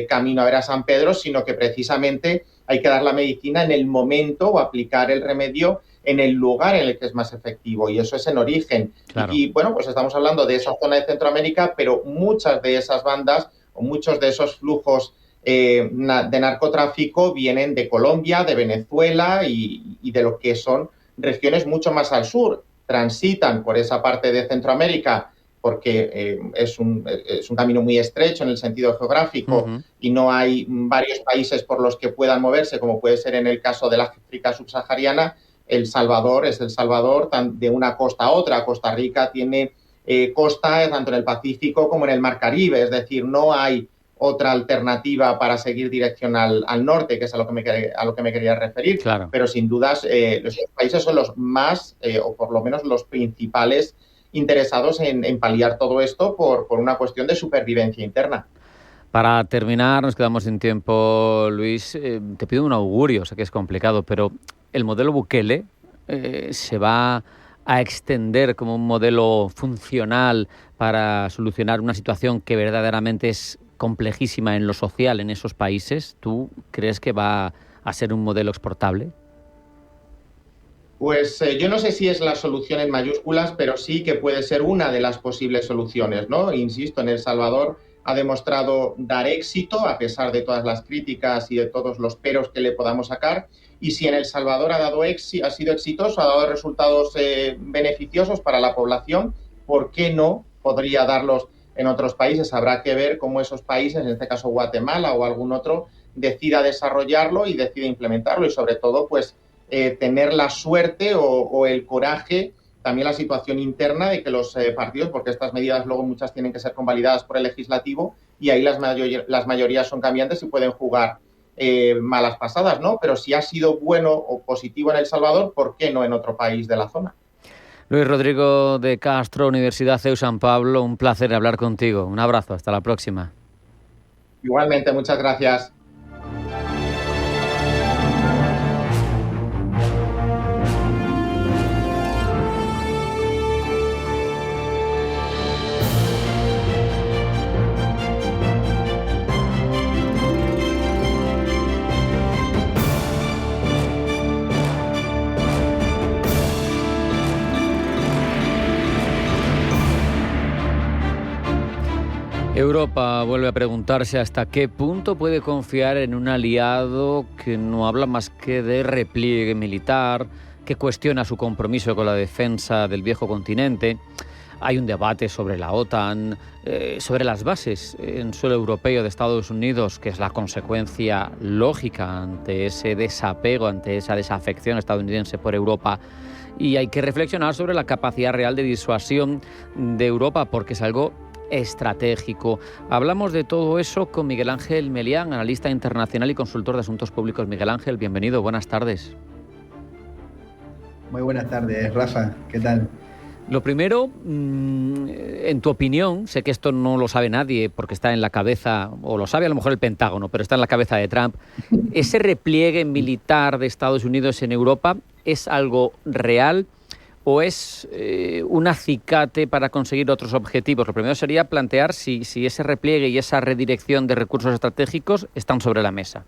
camino a ver a San Pedro, sino que precisamente hay que dar la medicina en el momento o aplicar el remedio en el lugar en el que es más efectivo, y eso es en origen. Claro. Y bueno, pues estamos hablando de esa zona de Centroamérica, pero muchas de esas bandas o muchos de esos flujos de narcotráfico vienen de Colombia, de Venezuela y de lo que son regiones mucho más al sur. Transitan por esa parte de Centroamérica porque es un camino muy estrecho en el sentido geográfico y no hay varios países por los que puedan moverse, como puede ser en el caso de la África subsahariana. El Salvador es El Salvador de una costa a otra. Costa Rica tiene costa tanto en el Pacífico como en el Mar Caribe, es decir, no hay otra alternativa para seguir dirección al norte, que es a lo que me quería referir. Claro. Pero sin dudas los países son los más, o por lo menos los principales interesados en paliar todo esto por una cuestión de supervivencia interna. Para terminar, nos quedamos sin tiempo, Luis. Te pido un augurio, sé que es complicado, pero el modelo Bukele se va a extender como un modelo funcional para solucionar una situación que verdaderamente es complejísima en lo social en esos países. ¿Tú crees que va a ser un modelo exportable? Pues yo no sé si es la solución en mayúsculas, pero sí que puede ser una de las posibles soluciones, ¿no? Insisto, en El Salvador ha demostrado dar éxito a pesar de todas las críticas y de todos los peros que le podamos sacar. Y si en El Salvador ha sido exitoso, ha dado resultados beneficiosos para la población, ¿por qué no podría darlos en otros países? Habrá que ver cómo esos países, en este caso Guatemala o algún otro, decida desarrollarlo y decida implementarlo, y sobre todo pues tener la suerte o el coraje, también la situación interna de que los partidos, porque estas medidas luego muchas tienen que ser convalidadas por el legislativo y ahí las mayorías son cambiantes y pueden jugar malas pasadas, ¿no? Pero si ha sido bueno o positivo en El Salvador, ¿por qué no en otro país de la zona? Luis Rodrigo de Castro, Universidad CEU San Pablo, un placer hablar contigo. Un abrazo, hasta la próxima. Igualmente, muchas gracias. Europa vuelve a preguntarse hasta qué punto puede confiar en un aliado que no habla más que de repliegue militar, que cuestiona su compromiso con la defensa del viejo continente. Hay un debate sobre la OTAN, sobre las bases en suelo europeo de Estados Unidos, que es la consecuencia lógica ante ese desapego, ante esa desafección estadounidense por Europa. Y hay que reflexionar sobre la capacidad real de disuasión de Europa, porque es algo estratégico. Hablamos de todo eso con Miguel Ángel Melián, analista internacional y consultor de asuntos públicos. Miguel Ángel, bienvenido, buenas tardes. Muy buenas tardes, Rafa, ¿qué tal? Lo primero, en tu opinión, sé que esto no lo sabe nadie porque está en la cabeza, o lo sabe a lo mejor el Pentágono, pero está en la cabeza de Trump, ¿ese repliegue militar de Estados Unidos en Europa es algo real o es un acicate para conseguir otros objetivos? Lo primero sería plantear si ese repliegue y esa redirección de recursos estratégicos están sobre la mesa.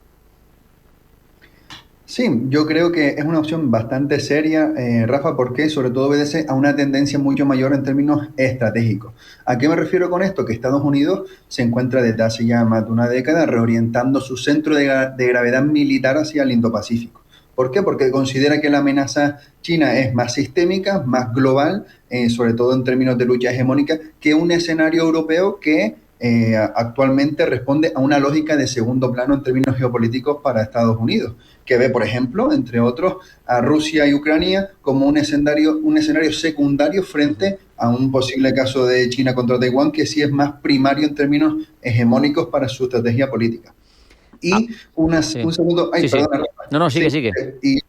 Sí, yo creo que es una opción bastante seria, Rafa, porque sobre todo obedece a una tendencia mucho mayor en términos estratégicos. ¿A qué me refiero con esto? Que Estados Unidos se encuentra desde hace ya más de una década reorientando su centro de gravedad militar hacia el Indo-Pacífico. ¿Por qué? Porque considera que la amenaza china es más sistémica, más global, sobre todo en términos de lucha hegemónica, que un escenario europeo que actualmente responde a una lógica de segundo plano en términos geopolíticos para Estados Unidos, que ve, por ejemplo, entre otros, a Rusia y Ucrania como un escenario secundario frente a un posible caso de China contra Taiwán, que sí es más primario en términos hegemónicos para su estrategia política. Y un segundo... Ay, perdona. No, sigue. Y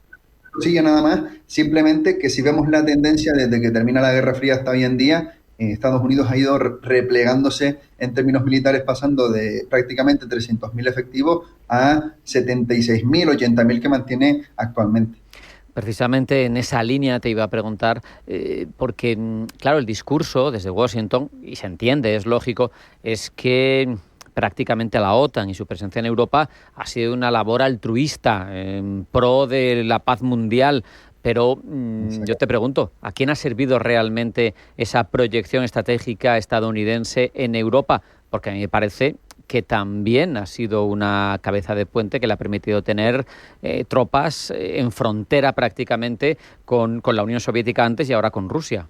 sigue nada más, simplemente que si vemos la tendencia desde que termina la Guerra Fría hasta hoy en día, Estados Unidos ha ido replegándose en términos militares, pasando de prácticamente 300.000 efectivos a 76.000, 80.000 que mantiene actualmente. Precisamente en esa línea te iba a preguntar, porque, claro, el discurso desde Washington, y se entiende, es lógico, es que prácticamente la OTAN y su presencia en Europa ha sido una labor altruista en pro de la paz mundial. Pero yo te pregunto, ¿a quién ha servido realmente esa proyección estratégica estadounidense en Europa? Porque a mí me parece que también ha sido una cabeza de puente que le ha permitido tener tropas en frontera prácticamente con la Unión Soviética antes y ahora con Rusia.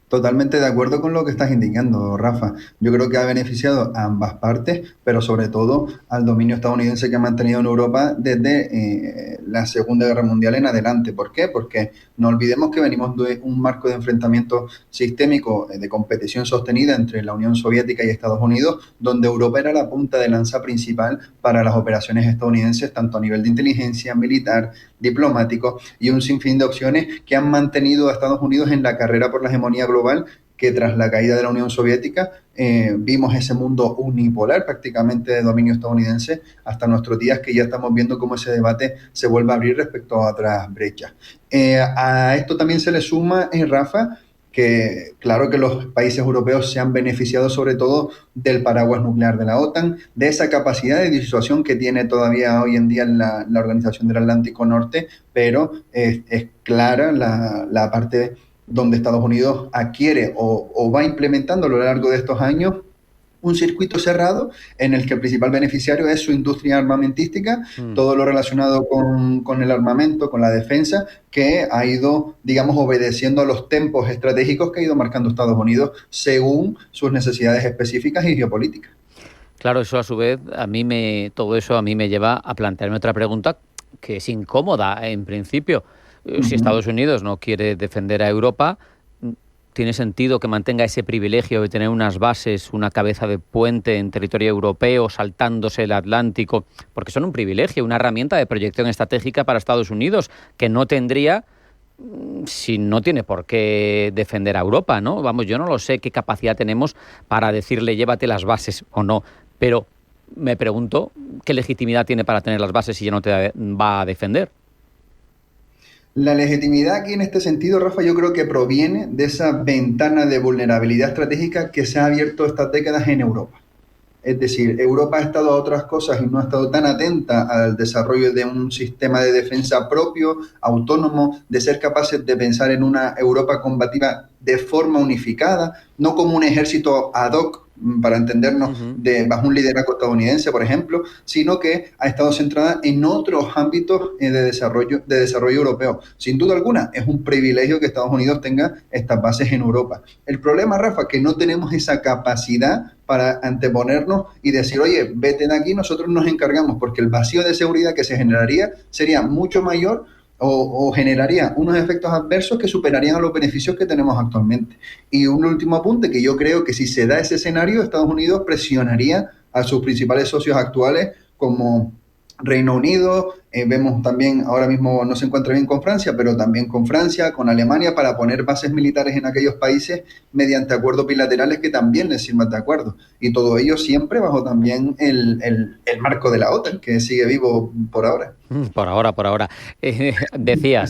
Totalmente de acuerdo con lo que estás indicando, Rafa. Yo creo que ha beneficiado a ambas partes, pero sobre todo al dominio estadounidense que ha mantenido en Europa desde la Segunda Guerra Mundial en adelante. ¿Por qué? Porque no olvidemos que venimos de un marco de enfrentamiento sistémico, de competición sostenida entre la Unión Soviética y Estados Unidos, donde Europa era la punta de lanza principal para las operaciones estadounidenses, tanto a nivel de inteligencia, militar, diplomático, y un sinfín de opciones que han mantenido a Estados Unidos en la carrera por la hegemonía global, que tras la caída de la Unión Soviética vimos ese mundo unipolar prácticamente de dominio estadounidense hasta nuestros días, que ya estamos viendo cómo ese debate se vuelve a abrir respecto a otras brechas. A esto también se le suma, Rafa, que claro que los países europeos se han beneficiado sobre todo del paraguas nuclear de la OTAN, de esa capacidad de disuasión que tiene todavía hoy en día la Organización del Atlántico Norte, pero es clara la parte donde Estados Unidos adquiere o va implementando a lo largo de estos años un circuito cerrado en el que el principal beneficiario es su industria armamentística, todo lo relacionado con el armamento, con la defensa, que ha ido, digamos, obedeciendo a los tempos estratégicos que ha ido marcando Estados Unidos según sus necesidades específicas y geopolíticas. Claro, eso a su vez, todo eso a mí me lleva a plantearme otra pregunta que es incómoda en principio. Si Estados Unidos no quiere defender a Europa, ¿tiene sentido que mantenga ese privilegio de tener unas bases, una cabeza de puente en territorio europeo, saltándose el Atlántico? Porque son un privilegio, una herramienta de proyección estratégica para Estados Unidos que no tendría si no tiene por qué defender a Europa, ¿no? Vamos, yo no lo sé qué capacidad tenemos para decirle llévate las bases o no, pero me pregunto qué legitimidad tiene para tener las bases si ya no te va a defender. La legitimidad aquí en este sentido, Rafa, yo creo que proviene de esa ventana de vulnerabilidad estratégica que se ha abierto estas décadas en Europa. Es decir, Europa ha estado a otras cosas y no ha estado tan atenta al desarrollo de un sistema de defensa propio, autónomo, de ser capaces de pensar en una Europa combativa de forma unificada, no como un ejército ad hoc, para entendernos, bajo un liderazgo estadounidense, por ejemplo, sino que ha estado centrada en otros ámbitos de desarrollo europeo. Sin duda alguna, es un privilegio que Estados Unidos tenga estas bases en Europa. El problema, Rafa, es que no tenemos esa capacidad para anteponernos y decir, oye, vete de aquí, nosotros nos encargamos, porque el vacío de seguridad que se generaría sería mucho mayor o generaría unos efectos adversos que superarían a los beneficios que tenemos actualmente. Y un último apunte, que yo creo que si se da ese escenario, Estados Unidos presionaría a sus principales socios actuales como Reino Unido, vemos también, ahora mismo no se encuentra bien con Francia, pero también con Francia, con Alemania, para poner bases militares en aquellos países mediante acuerdos bilaterales que también les sirvan de acuerdo. Y todo ello siempre bajo también el marco de la OTAN, que sigue vivo por ahora. Por ahora.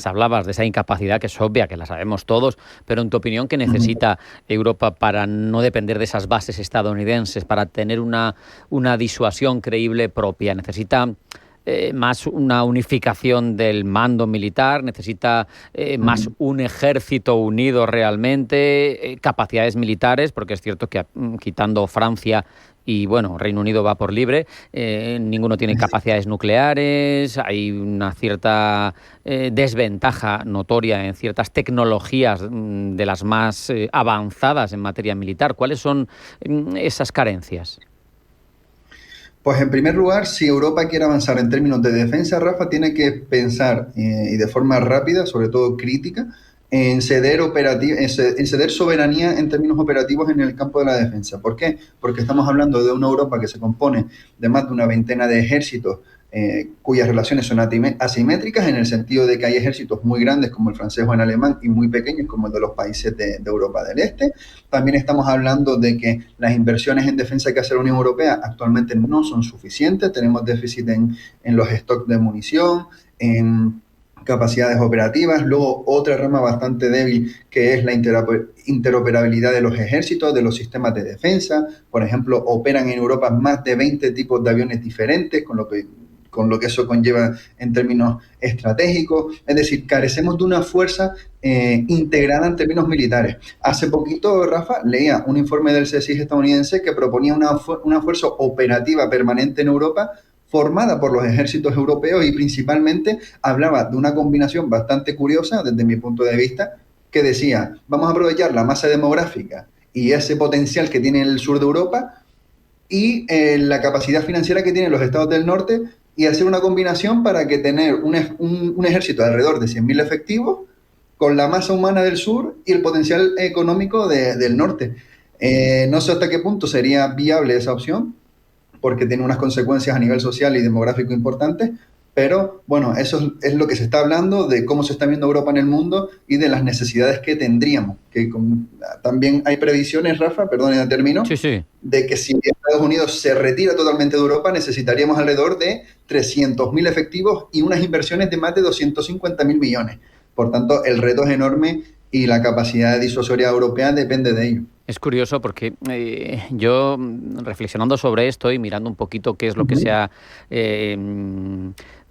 Hablabas de esa incapacidad que es obvia, que la sabemos todos, pero en tu opinión, ¿qué necesita Europa para no depender de esas bases estadounidenses, para tener una disuasión creíble propia? ¿Necesita más una unificación del mando militar, necesita más un ejército unido realmente, capacidades militares, porque es cierto que quitando Francia y bueno, Reino Unido va por libre, ninguno tiene capacidades nucleares, hay una cierta desventaja notoria en ciertas tecnologías de las más avanzadas en materia militar. ¿Cuáles son esas carencias? Pues en primer lugar, si Europa quiere avanzar en términos de defensa, Rafa, tiene que pensar, y de forma rápida, sobre todo crítica, en ceder soberanía en términos operativos en el campo de la defensa. ¿Por qué? Porque estamos hablando de una Europa que se compone de más de una veintena de ejércitos cuyas relaciones son asimétricas, en el sentido de que hay ejércitos muy grandes como el francés o el alemán y muy pequeños como el de los países de Europa del Este. También estamos hablando de que las inversiones en defensa que hace la Unión Europea actualmente no son suficientes. Tenemos déficit en los stocks de munición, en capacidades operativas. Luego, otra rama bastante débil que es la interoperabilidad de los ejércitos, de los sistemas de defensa. Por ejemplo, operan en Europa más de 20 tipos de aviones diferentes, con lo que eso conlleva en términos estratégicos. Es decir, carecemos de una fuerza integrada en términos militares. Hace poquito, Rafa, leía un informe del CSIS estadounidense que proponía una fuerza operativa permanente en Europa formada por los ejércitos europeos, y principalmente hablaba de una combinación bastante curiosa desde mi punto de vista, que decía: vamos a aprovechar la masa demográfica y ese potencial que tiene el sur de Europa y la capacidad financiera que tienen los estados del norte, y hacer una combinación para que tener un ejército de alrededor de 100.000 efectivos con la masa humana del sur y el potencial económico del norte. No sé hasta qué punto sería viable esa opción, porque tiene unas consecuencias a nivel social y demográfico importantes, pero bueno, eso es lo que se está hablando, de cómo se está viendo Europa en el mundo y de las necesidades que tendríamos. También hay previsiones, Rafa, perdón, ya termino, sí, de que si Estados Unidos se retira totalmente de Europa, necesitaríamos alrededor de 300.000 efectivos y unas inversiones de más de 250.000 millones. Por tanto, el reto es enorme y la capacidad disuasoria europea depende de ello. Es curioso porque yo, reflexionando sobre esto y mirando un poquito qué es lo que se ha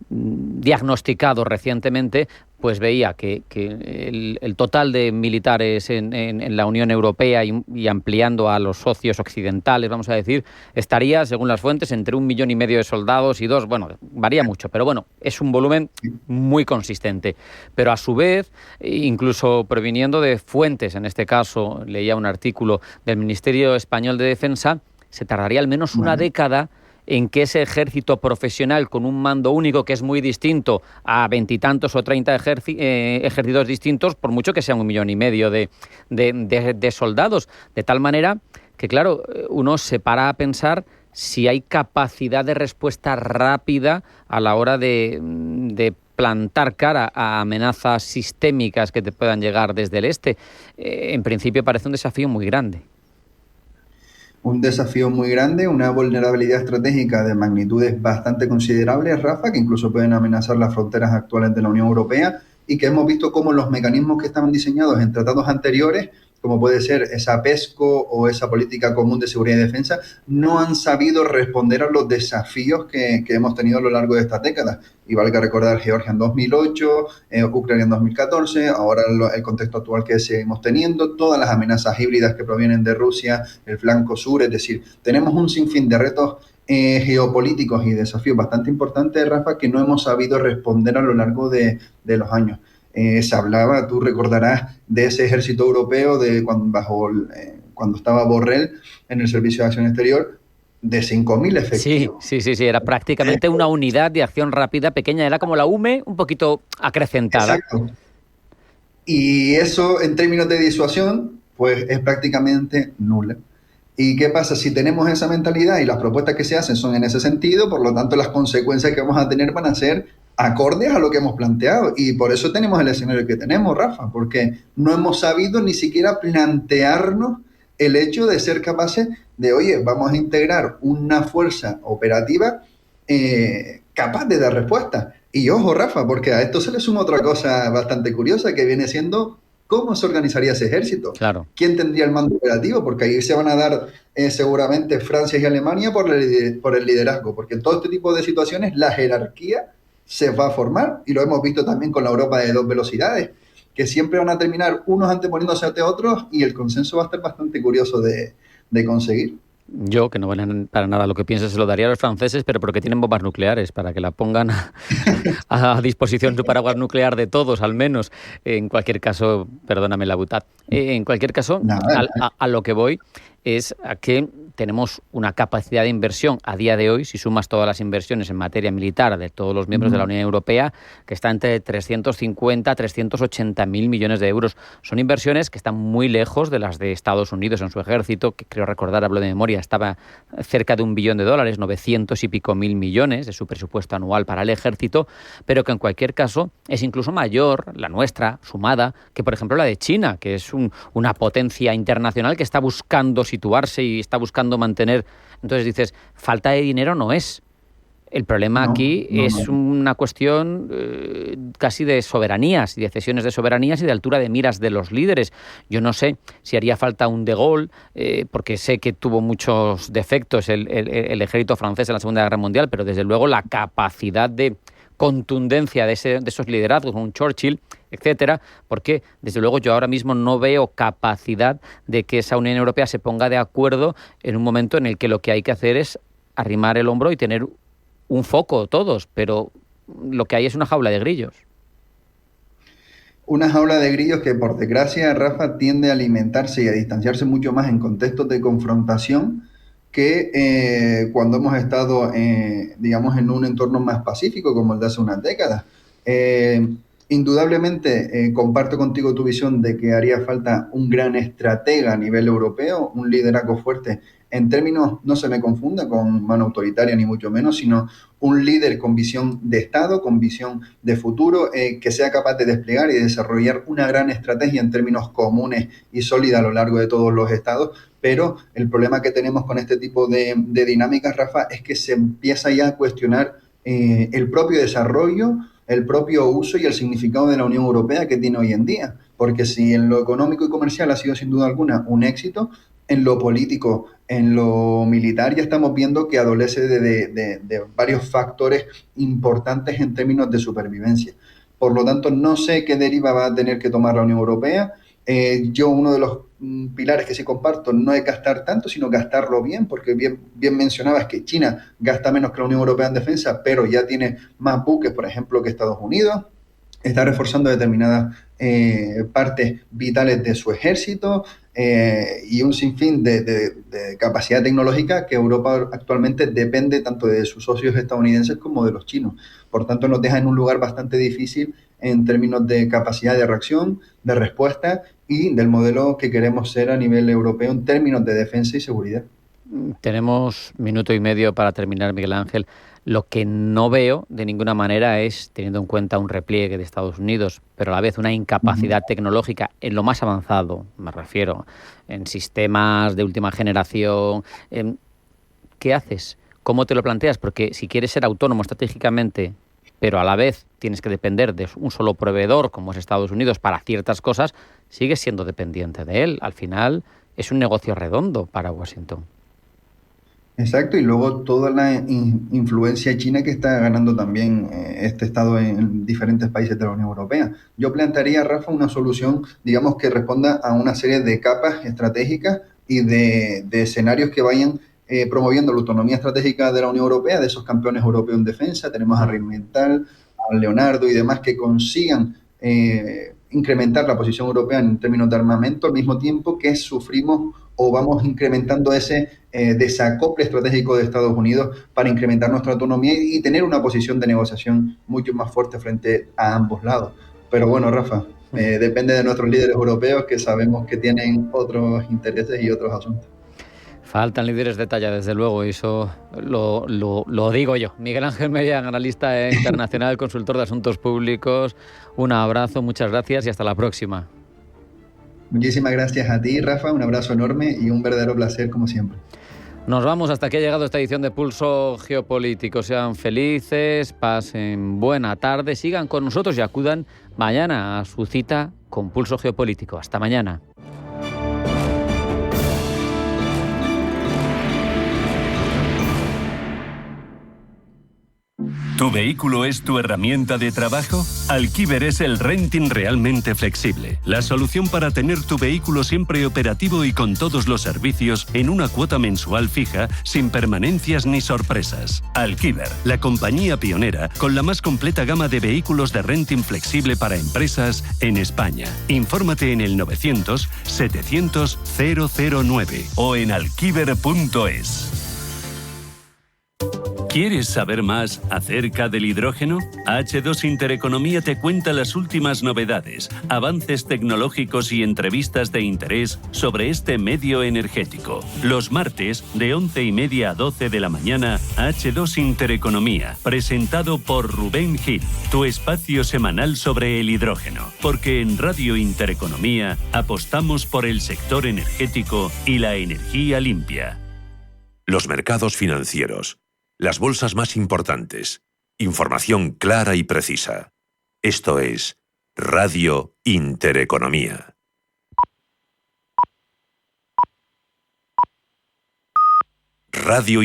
diagnosticado recientemente, pues veía que el total de militares en la Unión Europea y ampliando a los socios occidentales, vamos a decir, estaría, según las fuentes, entre 1,5 millones de soldados y 2. Bueno, varía mucho, pero bueno, es un volumen muy consistente. Pero a su vez, incluso proviniendo de fuentes, en este caso leía un artículo del Ministerio Español de Defensa, se tardaría al menos una década en que ese ejército profesional con un mando único, que es muy distinto a 20 y tantos o 30 ejércitos distintos, por mucho que sean 1,5 millones de soldados, de tal manera que, claro, uno se para a pensar si hay capacidad de respuesta rápida a la hora de plantar cara a amenazas sistémicas que te puedan llegar desde el este. En principio parece un desafío muy grande. Un desafío muy grande, una vulnerabilidad estratégica de magnitudes bastante considerables, Rafa, que incluso pueden amenazar las fronteras actuales de la Unión Europea, y que hemos visto cómo los mecanismos que estaban diseñados en tratados anteriores, como puede ser esa PESCO o esa política común de seguridad y defensa, no han sabido responder a los desafíos que hemos tenido a lo largo de estas décadas. Y valga recordar Georgia en 2008, Ucrania en 2014, ahora el contexto actual que seguimos teniendo, todas las amenazas híbridas que provienen de Rusia, el flanco sur. Es decir, tenemos un sinfín de retos geopolíticos y desafíos bastante importantes, Rafa, que no hemos sabido responder a lo largo de los años. Se hablaba, tú recordarás, de ese ejército europeo cuando estaba Borrell en el Servicio de Acción Exterior, de 5.000 efectivos. Sí, era prácticamente una unidad de acción rápida pequeña, era como la UME, un poquito acrecentada. Exacto. Y eso, en términos de disuasión, pues es prácticamente nula. ¿Y qué pasa? Si tenemos esa mentalidad y las propuestas que se hacen son en ese sentido, por lo tanto las consecuencias que vamos a tener van a ser acordes a lo que hemos planteado. Y por eso tenemos el escenario que tenemos, Rafa, porque no hemos sabido ni siquiera plantearnos el hecho de ser capaces de, oye, vamos a integrar una fuerza operativa capaz de dar respuesta. Y ojo, Rafa, porque a esto se le suma otra cosa bastante curiosa, que viene siendo ¿cómo se organizaría ese ejército? Claro. ¿Quién tendría el mando operativo? Porque ahí se van a dar seguramente Francia y Alemania por el liderazgo, porque en todo este tipo de situaciones la jerarquía se va a formar, y lo hemos visto también con la Europa de dos velocidades, que siempre van a terminar unos anteponiéndose ante otros, y el consenso va a estar bastante curioso de conseguir. Yo, que no vale para nada lo que pienso, se lo daría a los franceses, pero porque tienen bombas nucleares, para que la pongan a disposición su paraguas nuclear de todos, al menos. En cualquier caso, perdóname la butad. En cualquier caso, a lo que voy es a que tenemos una capacidad de inversión a día de hoy, si sumas todas las inversiones en materia militar de todos los miembros de la Unión Europea, que está entre 350 a 380 mil millones de euros. Son inversiones que están muy lejos de las de Estados Unidos en su ejército, que creo recordar, hablo de memoria, estaba cerca de $1 billón, 900 y pico mil millones de su presupuesto anual para el ejército, pero que en cualquier caso es incluso mayor, la nuestra, sumada, que por ejemplo la de China, que es una potencia internacional que está buscando situarse y está buscando mantener. Entonces dices, falta de dinero no es. El problema aquí es una cuestión casi de soberanías y de cesiones de soberanías y de altura de miras de los líderes. Yo no sé si haría falta un De Gaulle, porque sé que tuvo muchos defectos el ejército francés en la Segunda Guerra Mundial, pero desde luego la capacidad de contundencia de esos liderazgos, un Churchill, etcétera, porque desde luego yo ahora mismo no veo capacidad de que esa Unión Europea se ponga de acuerdo en un momento en el que lo que hay que hacer es arrimar el hombro y tener un foco todos, pero lo que hay es una jaula de grillos. Una jaula de grillos que, por desgracia, Rafa, tiende a alimentarse y a distanciarse mucho más en contextos de confrontación que cuando hemos estado, digamos, en un entorno más pacífico como el de hace unas décadas. Indudablemente comparto contigo tu visión de que haría falta un gran estratega a nivel europeo, un liderazgo fuerte. En términos, no se me confunda con mano autoritaria ni mucho menos, sino un líder con visión de Estado, con visión de futuro, que sea capaz de desplegar y desarrollar una gran estrategia en términos comunes y sólida a lo largo de todos los estados. Pero el problema que tenemos con este tipo de dinámicas, Rafa, es que se empieza ya a cuestionar el propio desarrollo, el propio uso y el significado de la Unión Europea que tiene hoy en día. Porque si en lo económico y comercial ha sido sin duda alguna un éxito, en lo político, en lo militar, ya estamos viendo que adolece de varios factores importantes en términos de supervivencia. Por lo tanto, no sé qué deriva va a tener que tomar la Unión Europea. Yo uno de los pilares que sí comparto no es gastar tanto, sino gastarlo bien, porque bien mencionabas que China gasta menos que la Unión Europea en defensa, pero ya tiene más buques, por ejemplo, que Estados Unidos. Está reforzando determinadas partes vitales de su ejército y un sinfín de capacidad tecnológica que Europa actualmente depende tanto de sus socios estadounidenses como de los chinos. Por tanto, nos deja en un lugar bastante difícil en términos de capacidad de reacción, de respuesta y del modelo que queremos ser a nivel europeo en términos de defensa y seguridad. Tenemos minuto y medio para terminar, Miguel Ángel. Lo que no veo de ninguna manera es, teniendo en cuenta un repliegue de Estados Unidos, pero a la vez una incapacidad tecnológica en lo más avanzado, me refiero, en sistemas de última generación. ¿Qué haces? ¿Cómo te lo planteas? Porque si quieres ser autónomo estratégicamente, pero a la vez tienes que depender de un solo proveedor, como es Estados Unidos, para ciertas cosas, sigues siendo dependiente de él. Al final es un negocio redondo para Washington. Exacto, y luego toda la influencia china que está ganando también este Estado en diferentes países de la Unión Europea. Yo plantearía, Rafa, una solución, digamos, que responda a una serie de capas estratégicas y de escenarios que vayan promoviendo la autonomía estratégica de la Unión Europea, de esos campeones europeos en defensa. Tenemos a Rheinmetall, a Leonardo y demás que consigan incrementar la posición europea en términos de armamento, al mismo tiempo que sufrimos o vamos incrementando ese desacople estratégico de Estados Unidos para incrementar nuestra autonomía y tener una posición de negociación mucho más fuerte frente a ambos lados. Pero bueno, Rafa, depende de nuestros líderes europeos que sabemos que tienen otros intereses y otros asuntos. Faltan líderes de talla, desde luego, y eso lo digo yo. Miguel Ángel Mellán, analista internacional, consultor de asuntos públicos. Un abrazo, muchas gracias y hasta la próxima. Muchísimas gracias a ti, Rafa, un abrazo enorme y un verdadero placer como siempre. Nos vamos, hasta aquí ha llegado esta edición de Pulso Geopolítico. Sean felices, pasen buena tarde, sigan con nosotros y acudan mañana a su cita con Pulso Geopolítico. Hasta mañana. ¿Tu vehículo es tu herramienta de trabajo? Alquiver es el renting realmente flexible. La solución para tener tu vehículo siempre operativo y con todos los servicios en una cuota mensual fija, sin permanencias ni sorpresas. Alquiver, la compañía pionera con la más completa gama de vehículos de renting flexible para empresas en España. Infórmate en el 900-700-009 o en alquiver.es. ¿Quieres saber más acerca del hidrógeno? H2 Intereconomía te cuenta las últimas novedades, avances tecnológicos y entrevistas de interés sobre este medio energético. Los martes, de 11:30 a 12 de la mañana, H2 Intereconomía, presentado por Rubén Gil, tu espacio semanal sobre el hidrógeno. Porque en Radio Intereconomía apostamos por el sector energético y la energía limpia. Los mercados financieros. Las bolsas más importantes. Información clara y precisa. Esto es Radio Intereconomía. Radio